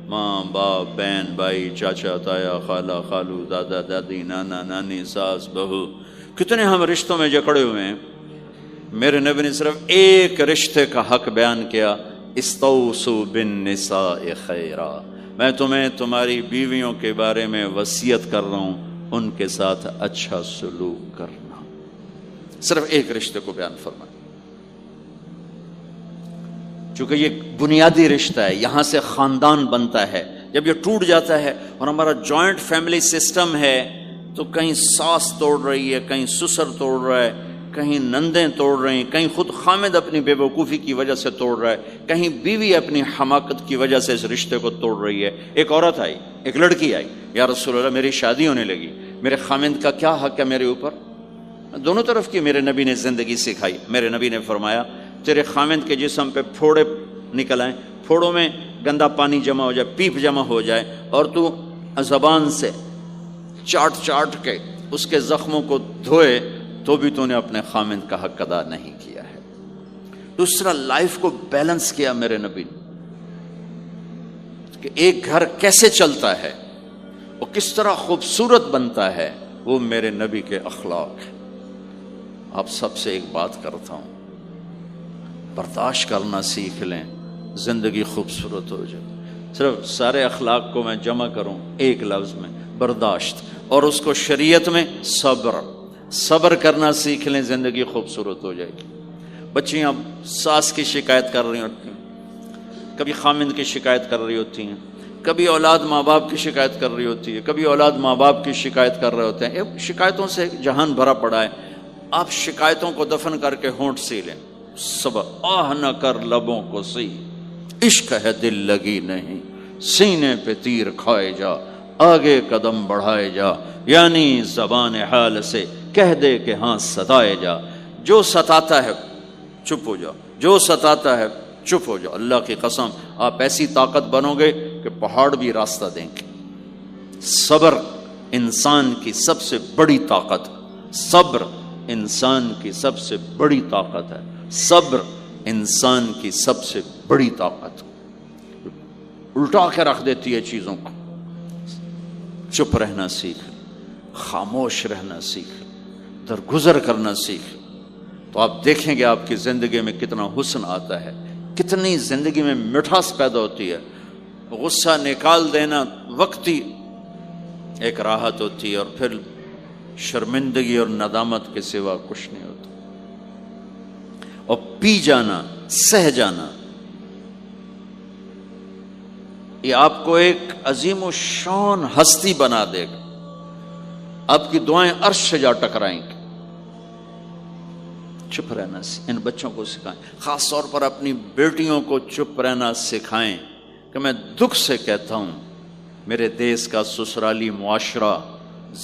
ماں باپ، بہن بھائی، چاچا تایا، خالہ خالو، دادا دادی، نانا نانی، ساس بہو، کتنے ہم رشتوں میں جکڑے ہوئے ہیں۔ میرے نبی نے صرف ایک رشتے کا حق بیان کیا، استوصوا بالنساء خیرا، میں تمہیں تمہاری بیویوں کے بارے میں وصیت کر رہا ہوں، ان کے ساتھ اچھا سلوک کرنا۔ صرف ایک رشتے کو بیان فرمایا، چونکہ یہ بنیادی رشتہ ہے، یہاں سے خاندان بنتا ہے۔ جب یہ ٹوٹ جاتا ہے اور ہمارا جوائنٹ فیملی سسٹم ہے تو کہیں ساس توڑ رہی ہے، کہیں سسر توڑ رہا ہے، کہیں نندیں توڑ رہی ہیں، کہیں خود خامد اپنی بے وقوفی کی وجہ سے توڑ رہا ہے، کہیں بیوی اپنی حماقت کی وجہ سے اس رشتے کو توڑ رہی ہے۔ ایک عورت آئی، ایک لڑکی آئی، یا رسول اللہ میری شادی ہونے لگی، میرے خامد کا کیا حق ہے میرے اوپر؟ دونوں طرف کی میرے نبی نے زندگی سکھائی۔ میرے نبی نے فرمایا تیرے خامد کے جسم پہ پھوڑے نکل آئیں، پھوڑوں میں گندا پانی جمع ہو جائے، پیپ جمع ہو جائے، اور تو زبان سے چاٹ چاٹ کے اس کے زخموں کو دھوئے، تو بھی تو نے اپنے خامد کا حق ادا نہیں کیا ہے۔ دوسرا، لائف کو بیلنس کیا میرے نبی نے، کہ ایک گھر کیسے چلتا ہے اور کس طرح خوبصورت بنتا ہے، وہ میرے نبی کے اخلاق ہیں۔ آپ سب سے ایک بات کرتا ہوں، برداشت کرنا سیکھ لیں، زندگی خوبصورت ہو جائے۔ صرف سارے اخلاق کو میں جمع کروں ایک لفظ میں، برداشت، اور اس کو شریعت میں صبر۔ صبر کرنا سیکھ لیں، زندگی خوبصورت ہو جائے گی۔ بچیاں ساس کی شکایت کر رہی ہوتی ہیں، کبھی خامند کی شکایت کر رہی ہوتی ہیں، کبھی اولاد ماں باپ کی شکایت کر رہی ہوتی ہے، کبھی اولاد ماں باپ کی شکایت کر رہے ہوتے ہیں۔ شکایتوں سے جہان بھرا پڑا ہے۔ آپ شکایتوں کو دفن کر کے ہونٹ سی لیں، صبر، آہ نہ کر لبوں کو سی، عشق ہے دل لگی نہیں، سینے پہ تیر کھائے جا، آگے قدم بڑھائے جا، یعنی زبان حال سے کہہ دے کہ ہاں ستائے جا۔ جو ستاتا ہے چپ ہو جاؤ، جو ستاتا ہے چپ ہو جاؤ۔ اللہ کی قسم آپ ایسی طاقت بنو گے کہ پہاڑ بھی راستہ دیں گے۔ صبر انسان کی سب سے بڑی طاقت، صبر انسان کی سب سے بڑی طاقت ہے، صبر انسان کی سب سے بڑی طاقت، الٹا کے رکھ دیتی ہے چیزوں کو۔ چپ رہنا سیکھ، خاموش رہنا سیکھ، درگزر کرنا سیکھ، تو آپ دیکھیں گے آپ کی زندگی میں کتنا حسن آتا ہے، کتنی زندگی میں مٹھاس پیدا ہوتی ہے۔ غصہ نکال دینا وقتی ایک راحت ہوتی ہے، اور پھر شرمندگی اور ندامت کے سوا کچھ نہیں ہوتا۔ اور پی جانا، سہ جانا، یہ آپ کو ایک عظیم و شان ہستی بنا دے گا۔ آپ کی دعائیں عرش سے جا ٹکرائیں گی۔ چپ رہنا ان بچوں کو سکھائیں، خاص طور پر اپنی بیٹیوں کو چپ رہنا سکھائیں کہ میں دکھ سے کہتا ہوں میرے دیس کا سسرالی معاشرہ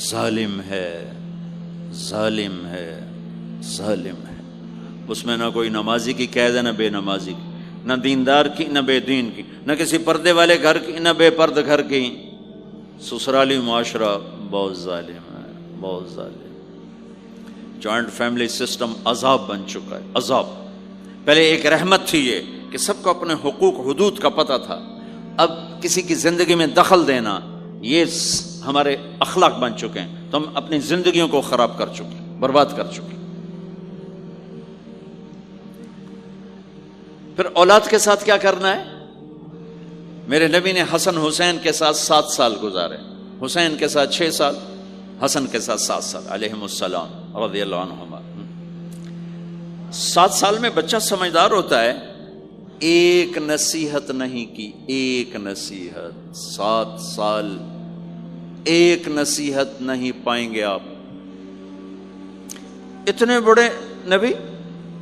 ظالم ہے، ظالم ہے، ظالم ہے۔ اس میں نہ کوئی نمازی کی قید ہے، نہ بے نمازی کی، نہ دیندار کی، نہ بے دین کی، نہ کسی پردے والے گھر کی، نہ بے پرد گھر کی۔ سسرالی معاشرہ بہت ظالم ہے، بہت ظالم۔ جوائنٹ فیملی سسٹم عذاب بن چکا ہے، عذاب۔ پہلے ایک رحمت تھی یہ کہ سب کو اپنے حقوق حدود کا پتہ تھا، اب کسی کی زندگی میں دخل دینا یہ ہمارے اخلاق بن چکے ہیں، تو ہم اپنی زندگیوں کو خراب کر چکے، برباد کر چکے۔ پھر اولاد کے ساتھ کیا کرنا ہے؟ میرے نبی نے حسن حسین کے ساتھ 7 سال گزارے، حسین کے ساتھ 6 سال، حسن کے ساتھ 7 سال علیہم السلام رضی اللہ عنہما۔ 7 سال میں بچہ سمجھدار ہوتا ہے، ایک نصیحت نہیں کی، ایک نصیحت، 7 سال ایک نصیحت نہیں پائیں گے آپ۔ اتنے بڑے نبی،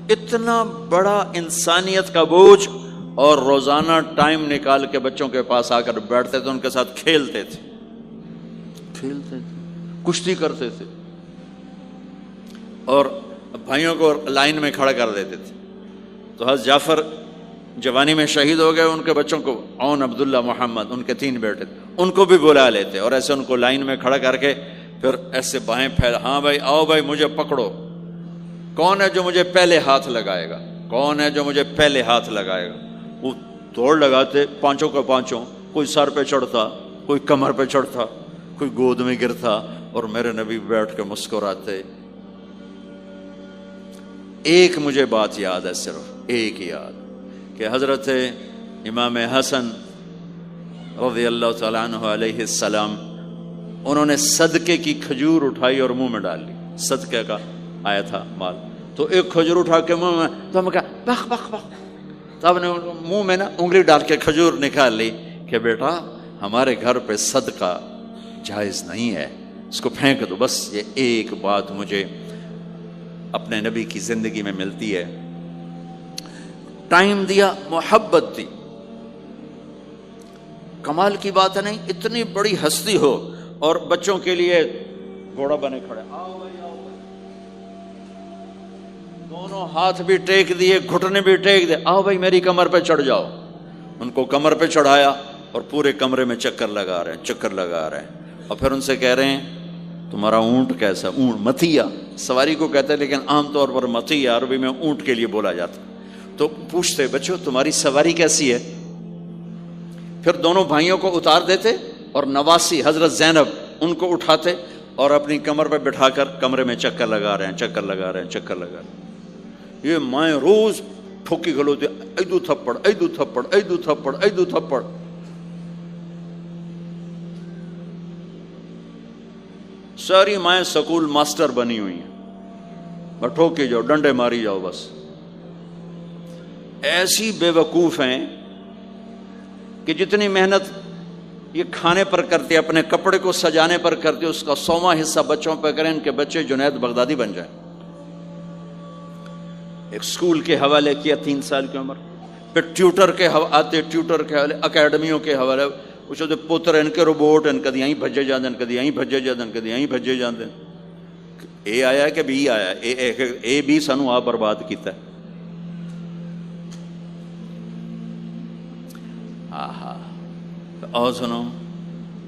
اتنا بڑا انسانیت کا بوجھ، اور روزانہ ٹائم نکال کے بچوں کے پاس آ کر بیٹھتے تھے، ان کے ساتھ کھیلتے تھے، کشتی کرتے تھے، اور بھائیوں کو لائن میں کھڑا کر دیتے تھے۔ تو حضرت جعفر جوانی میں شہید ہو گئے، ان کے بچوں کو، عون، عبداللہ، محمد، ان کے 3 بیٹے تھے، ان کو بھی بلا لیتے اور ایسے ان کو لائن میں کھڑا کر کے پھر ایسے بائیں پھیلا، ہاں بھائی آؤ بھائی مجھے پکڑو، کون ہے جو مجھے پہلے ہاتھ لگائے گا؟ کون ہے جو مجھے پہلے ہاتھ لگائے گا؟ وہ دوڑ لگاتے پانچوں کا پانچوں، کوئی سر پہ چڑھتا، کوئی کمر پہ چڑھتا، کوئی گود میں گرتا، اور میرے نبی بیٹھ کے مسکراتے۔ ایک مجھے بات یاد ہے، صرف ایک یاد، کہ حضرت امام حسن رضی اللہ تعالیٰ عنہ علیہ السلام، انہوں نے صدقے کی کھجور اٹھائی اور منہ میں ڈال لی۔ صدقے کا آیا تھا مال، تو ایک کھجور اٹھا کے منہ میں، تو ہم کہا بخ بخ بخ، تب نے منہ میں نا انگلی ڈال کے کھجور نکال لی کہ بیٹا ہمارے گھر پہ صدقہ جائز نہیں ہے، اس کو پھینک دو۔ بس یہ ایک بات مجھے اپنے نبی کی زندگی میں ملتی ہے۔ ٹائم دیا، محبت دی۔ کمال کی بات ہے نہیں، اتنی بڑی ہستی ہو اور بچوں کے لیے گھوڑا بنے کھڑے، آؤ بھائی آؤ بھائی، دونوں ہاتھ بھی ٹیک دیے، گھٹنے بھی ٹیک دے، آؤ بھائی میری کمر پہ چڑھ جاؤ۔ ان کو کمر پہ چڑھایا اور پورے کمرے میں چکر لگا رہے ہیں، چکر لگا رہے ہیں، اور پھر ان سے کہہ رہے ہیں تمہارا اونٹ کیسا؟ اونٹ متیا سواری کو کہتے ہیں، لیکن عام طور پر متیا عربی میں اونٹ کے لیے بولا جاتا۔ تو پوچھتے بچوں تمہاری سواری کیسی ہے؟ پھر دونوں بھائیوں کو اتار دیتے اور نواسی حضرت زینب ان کو اٹھاتے اور اپنی کمر پہ بٹھا کر کمرے میں چکر لگا رہے ہیں، چکر لگا رہے ہیں، چکر لگا رہے ہیں۔ یہ مائیں روز ٹھوکی کھلوتی، ایدو تھپڑ ایدو تھپڑ ایدو تھپڑ ایدو تھپڑ۔ ساری مائیں سکول ماسٹر بنی ہوئی ہیں، بس ٹھوکی جاؤ، ڈنڈے ماری جاؤ، بس ایسی بے وقوف ہیں کہ جتنی محنت یہ کھانے پر کرتے، اپنے کپڑے کو سجانے پر کرتے، اس کا 100واں حصہ بچوں پہ کریں، ان کے بچے جنید بغدادی بن جائیں۔ ایک سکول کے حوالے کیا 3 سال کی عمر، پھر ٹیوٹر کے آتے، ٹیوٹر کے حوالے، اکیڈمیوں کے حوالے، پوچھو تو پتر ان کے روبوٹ ان کدی یہیں بھجے جاندے، ان کدی یہیں بھجے جاندے، ان کدی یہیں بھجے جاندے۔ اے آیا کہ بی آیا؟ اے بی سانو آپ برباد کیتا ہے۔ آہا، اور سنو،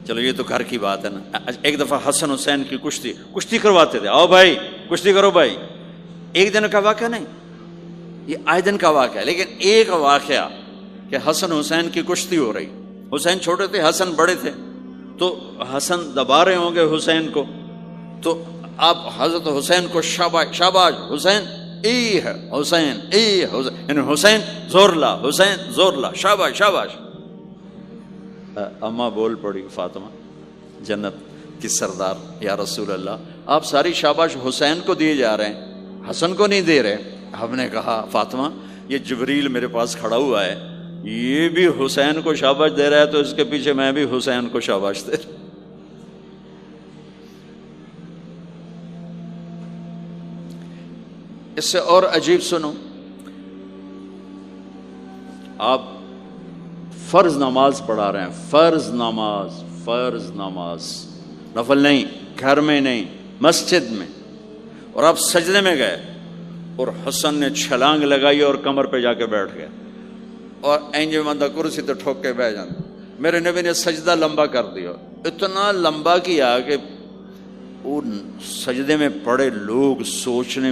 چلو یہ تو گھر کی بات ہے نا۔ ایک دفعہ حسن حسین کی کشتی کرواتے تھے، آؤ بھائی کشتی کرو بھائی۔ ایک دن کا واقعہ نہیں، یہ آئے دن کا واقعہ ہے، لیکن ایک واقعہ کہ حسن حسین کی کشتی ہو رہی، حسین چھوٹے تھے، حسن بڑے تھے، تو حسن دبا رہے ہوں گے حسین کو، تو آپ حضرت حسین کو شاباش شاباش حسین، ای ہے حسین، ای حسین، یعنی حسین زور لا، حسین زور لا، شاباش شاباش۔ اماں بول پڑی، فاطمہ جنت کی سردار، یا رسول اللہ آپ ساری شاباش حسین کو دیے جا رہے ہیں، حسن کو نہیں دے رہے۔ ہم نے کہا فاطمہ یہ جبریل میرے پاس کھڑا ہوا ہے، یہ بھی حسین کو شاباش دے رہا ہے، تو اس کے پیچھے میں بھی حسین کو شاباش دے رہا۔ اس سے اور عجیب سنو، آپ فرض نماز پڑھا رہے ہیں، فرض نماز، فرض نماز، نفل نہیں، گھر میں نہیں، مسجد میں، اور آپ سجدے میں گئے اور حسن نے چھلانگ لگائی اور کمر پہ جا کے بیٹھ گئے، اور اینج بندہ کرسی تو ٹھوک کے بیٹھ جاتا۔ میرے نبی نے سجدہ لمبا کر دیا، اتنا لمبا کیا کہ وہ سجدے میں پڑے لوگ سوچنے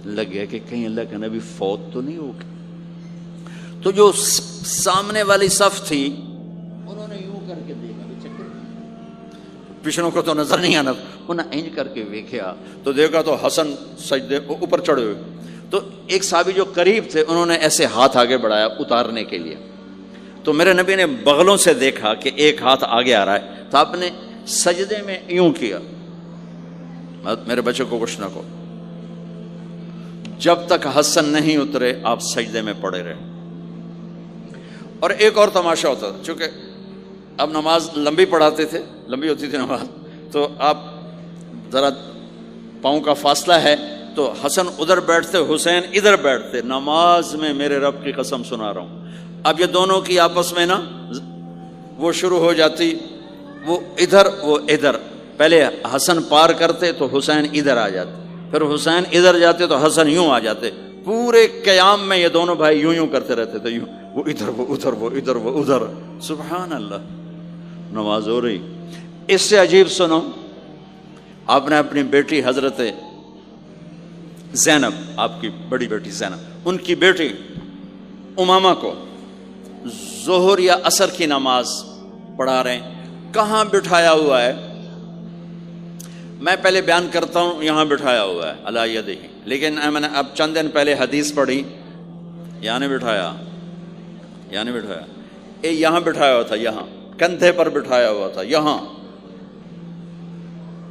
لگے کہ کہیں اللہ کا نبی فوت تو نہیں ہو گیا۔ تو جو سامنے والی صف تھی انہوں نے یوں کر کے دیکھا، پچھڑوں کو تو نظر نہیں آنا، انہوں نے اینج کر کے دیکھا تو دیکھا تو حسن سجدے اوپر چڑھے ہوئے۔ تو ایک صحابی جو قریب تھے انہوں نے ایسے ہاتھ آگے بڑھایا اتارنے کے لیے، تو میرے نبی نے بغلوں سے دیکھا کہ ایک ہاتھ آگے آ رہا ہے، تو آپ نے سجدے میں یوں کیا، میرے بچے کو کچھ نہ کہو، جب تک حسن نہیں اترے آپ سجدے میں پڑے رہے۔ اور ایک اور تماشا ہوتا تھا، چونکہ اب نماز لمبی پڑھاتے تھے، لمبی ہوتی تھی نماز، تو آپ ذرا پاؤں کا فاصلہ ہے تو حسن ادھر بیٹھتے، حسین ادھر بیٹھتے، نماز میں میرے رب کی قسم سنا رہا ہوں۔ اب یہ دونوں کی آپس میں نا وہ شروع ہو جاتی، وہ ادھر وہ ادھر، پہلے حسن پار کرتے تو حسین ادھر آ جاتے، پھر حسین ادھر جاتے تو حسن یوں آ جاتے، پورے قیام میں یہ دونوں بھائی یوں یوں کرتے رہتے تھے، یوں، وہ ادھر وہ ادھر، وہ ادھر وہ ادھر، سبحان اللہ، نماز ہو رہی۔ اس سے عجیب سنو، آپ نے اپنی بیٹی حضرت زینب آپ کی بڑی بیٹی زینب، ان کی بیٹی امامہ کو ظہر یا عصر کی نماز پڑھا رہے ہیں، کہاں بٹھایا ہوا ہے؟ میں پہلے بیان کرتا ہوں یہاں بٹھایا ہوا ہے علی یدہ، لیکن میں نے اب چند دن پہلے حدیث پڑھی، یہاں نہیں بٹھایا، یہاں نہیں بٹھایا، یہاں بٹھایا ہوا تھا، یہاں کندھے پر بٹھایا ہوا تھا، یہاں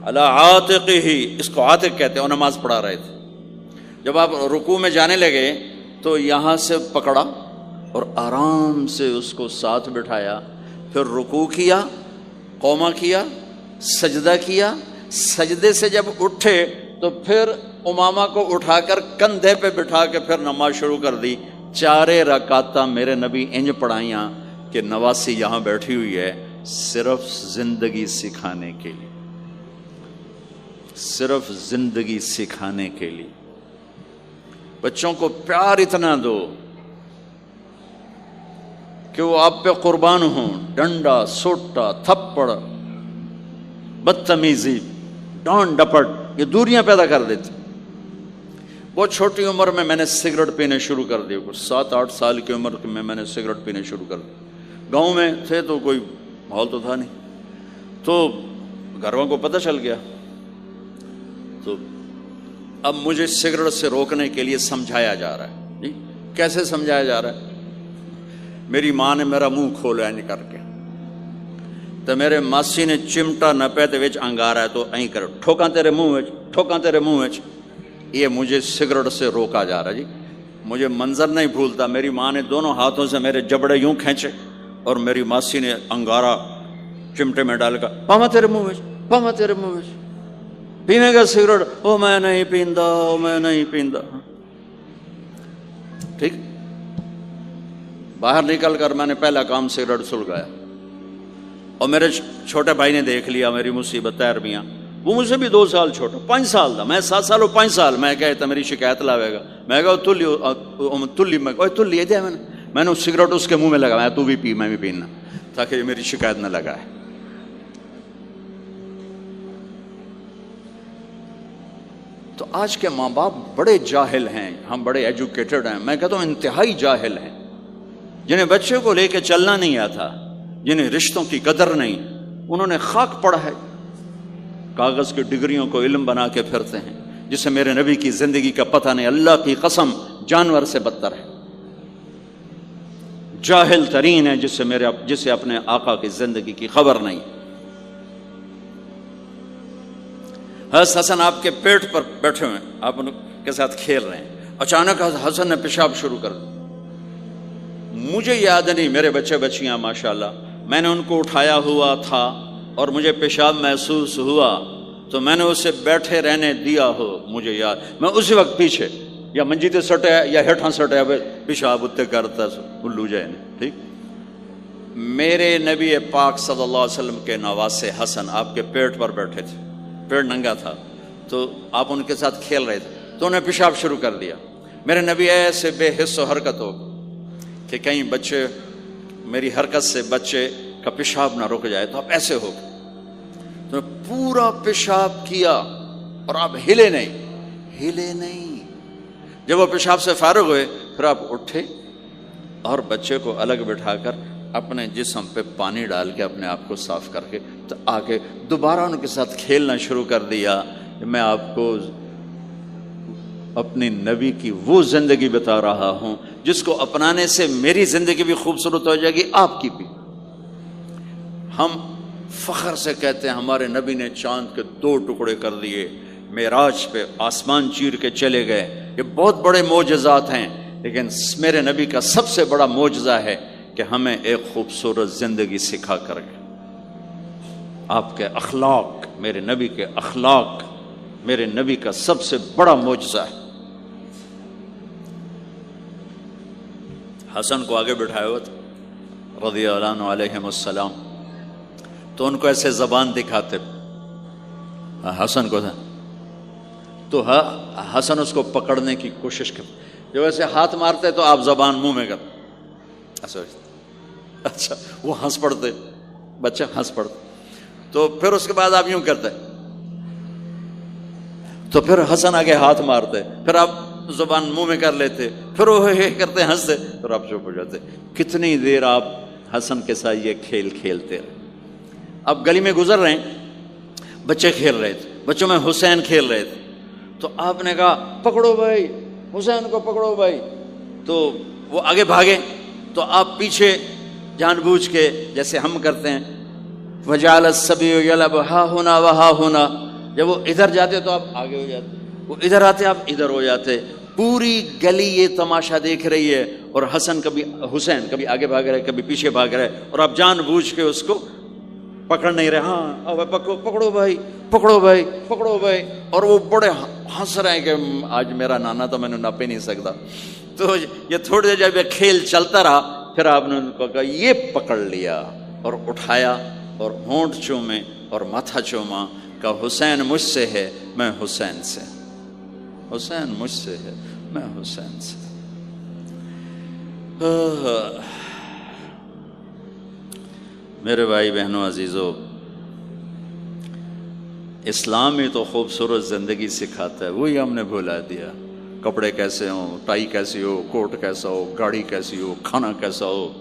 علی عاتقہ، اس کو عاتق کہتے ہیں، اور نماز پڑھا رہے تھے۔ جب آپ رکوع میں جانے لگے تو یہاں سے پکڑا اور آرام سے اس کو ساتھ بٹھایا، پھر رکوع کیا، قوما کیا، سجدہ کیا، سجدے سے جب اٹھے تو پھر امامہ کو اٹھا کر کندھے پہ بٹھا کے پھر نماز شروع کر دی۔ 4 رکعتاں میرے نبی انج پڑھائیاں کہ نواسی یہاں بیٹھی ہوئی ہے، صرف زندگی سکھانے کے لیے، صرف زندگی سکھانے کے لیے۔ بچوں کو پیار اتنا دو کہ وہ آپ پہ قربان ہوں، ڈنڈا، سوٹا، تھپڑ، بدتمیزی، ڈانٹ ڈپٹ، یہ دوریاں پیدا کر دیتی۔ بہت چھوٹی عمر میں نے سگریٹ پینے شروع کر دی، کچھ 7-8 سال کی عمر میں نے سگریٹ پینے شروع کر دی۔ گاؤں میں تھے تو کوئی ماحول تو تھا نہیں، تو گھر والوں کو پتہ چل گیا، تو اب مجھے سگریٹ سے روکنے کے لیے سمجھایا جا رہا ہے۔ جی کیسے سمجھایا جا رہا ہے؟ میری ماں نے میرا منہ کھولا نہیں کر کے، تو میرے ماسی نے چمٹا نپے تے وچ انگارا ہے تو این کر ٹھوکاں تیرے منہ وچ، ٹھوکاں تیرے منہ وچ۔ یہ مجھے سگریٹ سے روکا جا رہا ہے۔ جی مجھے منظر نہیں بھولتا، میری ماں نے دونوں ہاتھوں سے میرے جبڑے یوں کھینچے اور میری ماسی نے انگارا چمٹے میں ڈال کر، پاما تیرے منہ وچ، پاما تیرے منہ وچ، پینے گا سگریٹ؟ او میں نہیں پیندا، او میں نہیں پیندا۔ ٹھیک، باہر نکل کر میں نے پہلا کام سگریٹ سلگایا، اور میرے چھوٹے بھائی نے دیکھ لیا میری مصیبت، طاہر میاں، وہ مجھ سے بھی 2 سال چھوٹا، 5 سال تھا، میں 7 سال اور 5 سال، میں کہتا میری شکایت لاوے گا، میں کہا تلی تلی دیا، میں نے سگریٹ اس کے منہ میں لگایا، تو بھی پی میں بھی پینا، تاکہ میری شکایت نہ لگائے۔ تو آج کے ماں باپ بڑے جاہل ہیں، ہم بڑے ایجوکیٹڈ ہیں، میں کہتا ہوں انتہائی جاہل ہیں، جنہیں بچے کو لے کے چلنا نہیں آتا، جنہیں رشتوں کی قدر نہیں، انہوں نے خاک پڑا ہے، کاغذ کی ڈگریوں کو علم بنا کے پھرتے ہیں، جسے میرے نبی کی زندگی کا پتہ نہیں، اللہ کی قسم جانور سے بدتر ہے، جاہل ترین ہے، جسے اپنے آقا کی زندگی کی خبر نہیں۔ حضرت حسن آپ کے پیٹ پر بیٹھے ہوئے، آپ ان کے ساتھ کھیل رہے ہیں، اچانک حسن نے پیشاب شروع کر دیا۔ مجھے یاد نہیں، میرے بچے بچیاں ماشاءاللہ، میں نے ان کو اٹھایا ہوا تھا اور مجھے پیشاب محسوس ہوا تو میں نے اسے بیٹھے رہنے دیا ہو، مجھے یاد، میں اسی وقت پیچھے یا منجی تے سٹے یا ہیٹھاں سٹے پیشاب اتنے کرتا الو جائے نہیں۔ ٹھیک، میرے نبی پاک صلی اللہ علیہ وسلم کے نواسے حسن آپ کے پیٹ پر بیٹھے تھے، پیٹ ننگا تھا، تو آپ ان کے ساتھ کھیل رہے تھے تو انہیں پیشاب شروع کر دیا۔ میرے نبی ایسے بے حس و حرکت ہو کہ کہیں بچے میری حرکت سے بچے کا پیشاب نہ رک جائے، تو آپ ایسے ہو گئے، تو پورا پیشاب کیا اور آپ ہلے نہیں۔ جب وہ پیشاب سے فارغ ہوئے پھر آپ اٹھے اور بچے کو الگ بٹھا کر اپنے جسم پہ پانی ڈال کے اپنے آپ کو صاف کر کے تو آگے دوبارہ ان کے ساتھ کھیلنا شروع کر دیا۔ میں آپ کو اپنی نبی کی وہ زندگی بتا رہا ہوں جس کو اپنانے سے میری زندگی بھی خوبصورت ہو جائے گی، آپ کی بھی۔ ہم فخر سے کہتے ہیں ہمارے نبی نے چاند کے 2 ٹکڑے کر دیے، معراج پہ آسمان چیر کے چلے گئے، یہ بہت بڑے معجزات ہیں، لیکن میرے نبی کا سب سے بڑا معجزہ ہے کہ ہمیں ایک خوبصورت زندگی سکھا کر گئے۔ آپ کے اخلاق، میرے نبی کے اخلاق میرے نبی کا سب سے بڑا معجزہ ہے۔ حسن کو آگے بٹھایا ہوا تھا رضی اللہ عنہ علیہم السلام، تو ان کو ایسے زبان دکھاتے حسن کو، تو حسن اس کو پکڑنے کی کوشش کرتے، جب ایسے ہاتھ مارتے تو آپ زبان منہ میں کرتے، اچھا وہ ہنس پڑتے، بچہ ہنس پڑتے، تو پھر اس کے بعد آپ یوں کرتے، تو پھر حسن آگے ہاتھ مارتے، پھر آپ زبان منہ میں کر لیتے، پھر وہ کرتے ہنستے، پھر آپ چپ ہو جاتے. کتنی دیر آپ حسن کے ساتھ یہ کھیل کھیلتے رہے. آپ گلی میں گزر رہے ہیں، بچے کھیل رہے تھے، بچوں میں حسین کھیل رہے تھے، تو آپ نے کہا پکڑو بھائی حسین کو، پکڑو بھائی. تو وہ آگے بھاگے تو آپ پیچھے جان بوجھ کے جیسے ہم کرتے ہیں وجعل الصبی یلعب ہا ہونا وہا ہونا، جب وہ ادھر جاتے تو آپ آگے ہو جاتے، وہ ادھر آتے آپ ادھر ہو جاتے. پوری گلی یہ تماشا دیکھ رہی ہے اور حسن حسین کبھی آگے بھاگ رہے کبھی پیچھے بھاگ رہے، اور آپ جان بوجھ کے اس کو پکڑ نہیں رہے. ہاں پکڑو بھائی، پکڑو بھائی، پکڑو بھائی. اور وہ بڑے ہنس رہے ہیں کہ آج میرا نانا تو میں نے ناپ ہی نہیں سکتا. تو یہ تھوڑی دیر جب یہ کھیل چلتا رہا، پھر آپ نے ان کو کہا یہ پکڑ لیا اور اٹھایا اور ہونٹ چومے اور ماتھا چوما، کہ حسین مجھ سے ہے میں حسین سے، حسین مجھ سے ہے میں حسین سے. میرے بھائی بہنوں عزیزو، اسلام ہی تو خوبصورت زندگی سکھاتا ہے، وہی ہم نے بھلا دیا. کپڑے کیسے ہوں، ٹائی کیسی ہو، کوٹ کیسا ہو، گاڑی کیسی ہو، کھانا کیسا ہو،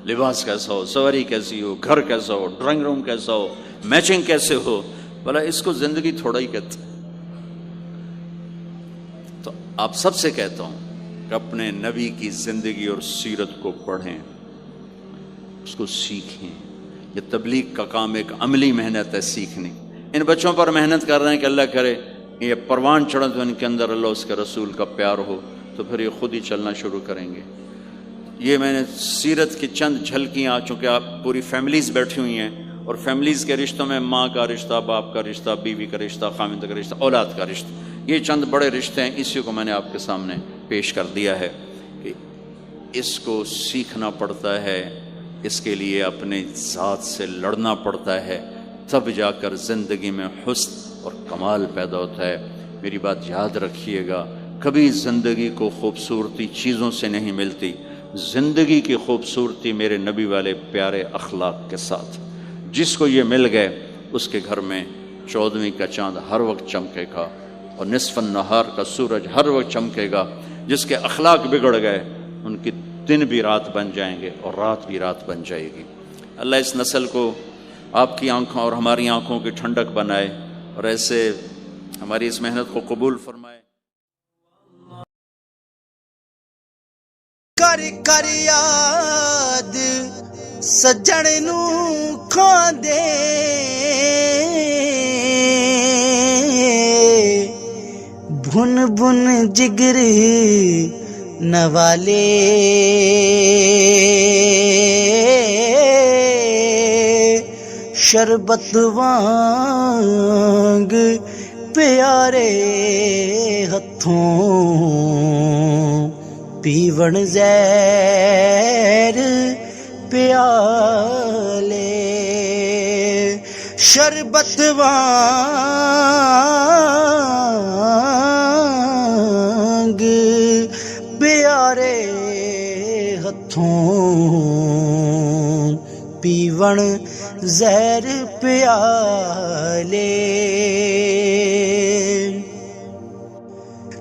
لباس کیسا ہو، سواری کیسی ہو، گھر کیسا ہو، ڈرائنگ روم کیسا ہو، میچنگ کیسے ہو، بھلا اس کو زندگی تھوڑا ہی کہتے. تو آپ سب سے کہتا ہوں کہ اپنے نبی کی زندگی اور سیرت کو پڑھیں، اس کو سیکھیں. یہ تبلیغ کا کام ایک عملی محنت ہے، سیکھنے. ان بچوں پر محنت کر رہے ہیں کہ اللہ کرے یہ پروان چڑھے تو ان کے اندر اللہ اس کے رسول کا پیار ہو، تو پھر یہ خود ہی چلنا شروع کریں گے. یہ میں نے سیرت کی چند جھلکیاں، چونکہ آپ پوری فیملیز بیٹھی ہوئی ہیں، اور فیملیز کے رشتوں میں ماں کا رشتہ، باپ کا رشتہ، بیوی کا رشتہ، خاوند کا رشتہ، اولاد کا رشتہ، یہ چند بڑے رشتے ہیں. اسی کو میں نے آپ کے سامنے پیش کر دیا ہے کہ اس کو سیکھنا پڑتا ہے، اس کے لیے اپنے ذات سے لڑنا پڑتا ہے، تب جا کر زندگی میں حسن اور کمال پیدا ہوتا ہے. میری بات یاد رکھیے گا، کبھی زندگی کو خوبصورتی چیزوں سے نہیں ملتی، زندگی کی خوبصورتی میرے نبی والے پیارے اخلاق کے ساتھ. جس کو یہ مل گئے اس کے گھر میں 14ویں کا چاند ہر وقت چمکے گا اور نصف النہار کا سورج ہر وقت چمکے گا. جس کے اخلاق بگڑ گئے ان کی دن بھی رات بن جائیں گے اور رات بھی رات بن جائے گی. اللہ اس نسل کو آپ کی آنکھوں اور ہماری آنکھوں کی ٹھنڈک بنائے اور ایسے ہماری اس محنت کو قبول فرمائے. کر کر یاد سجن نو کھاندے، بھن بھن جگر نوالے، شربت وانگ پیارے ہتھوں، پیون زہر پیالے، شربت وانگ پیارے ہتھوں، پیون زہر پیالے.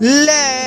لے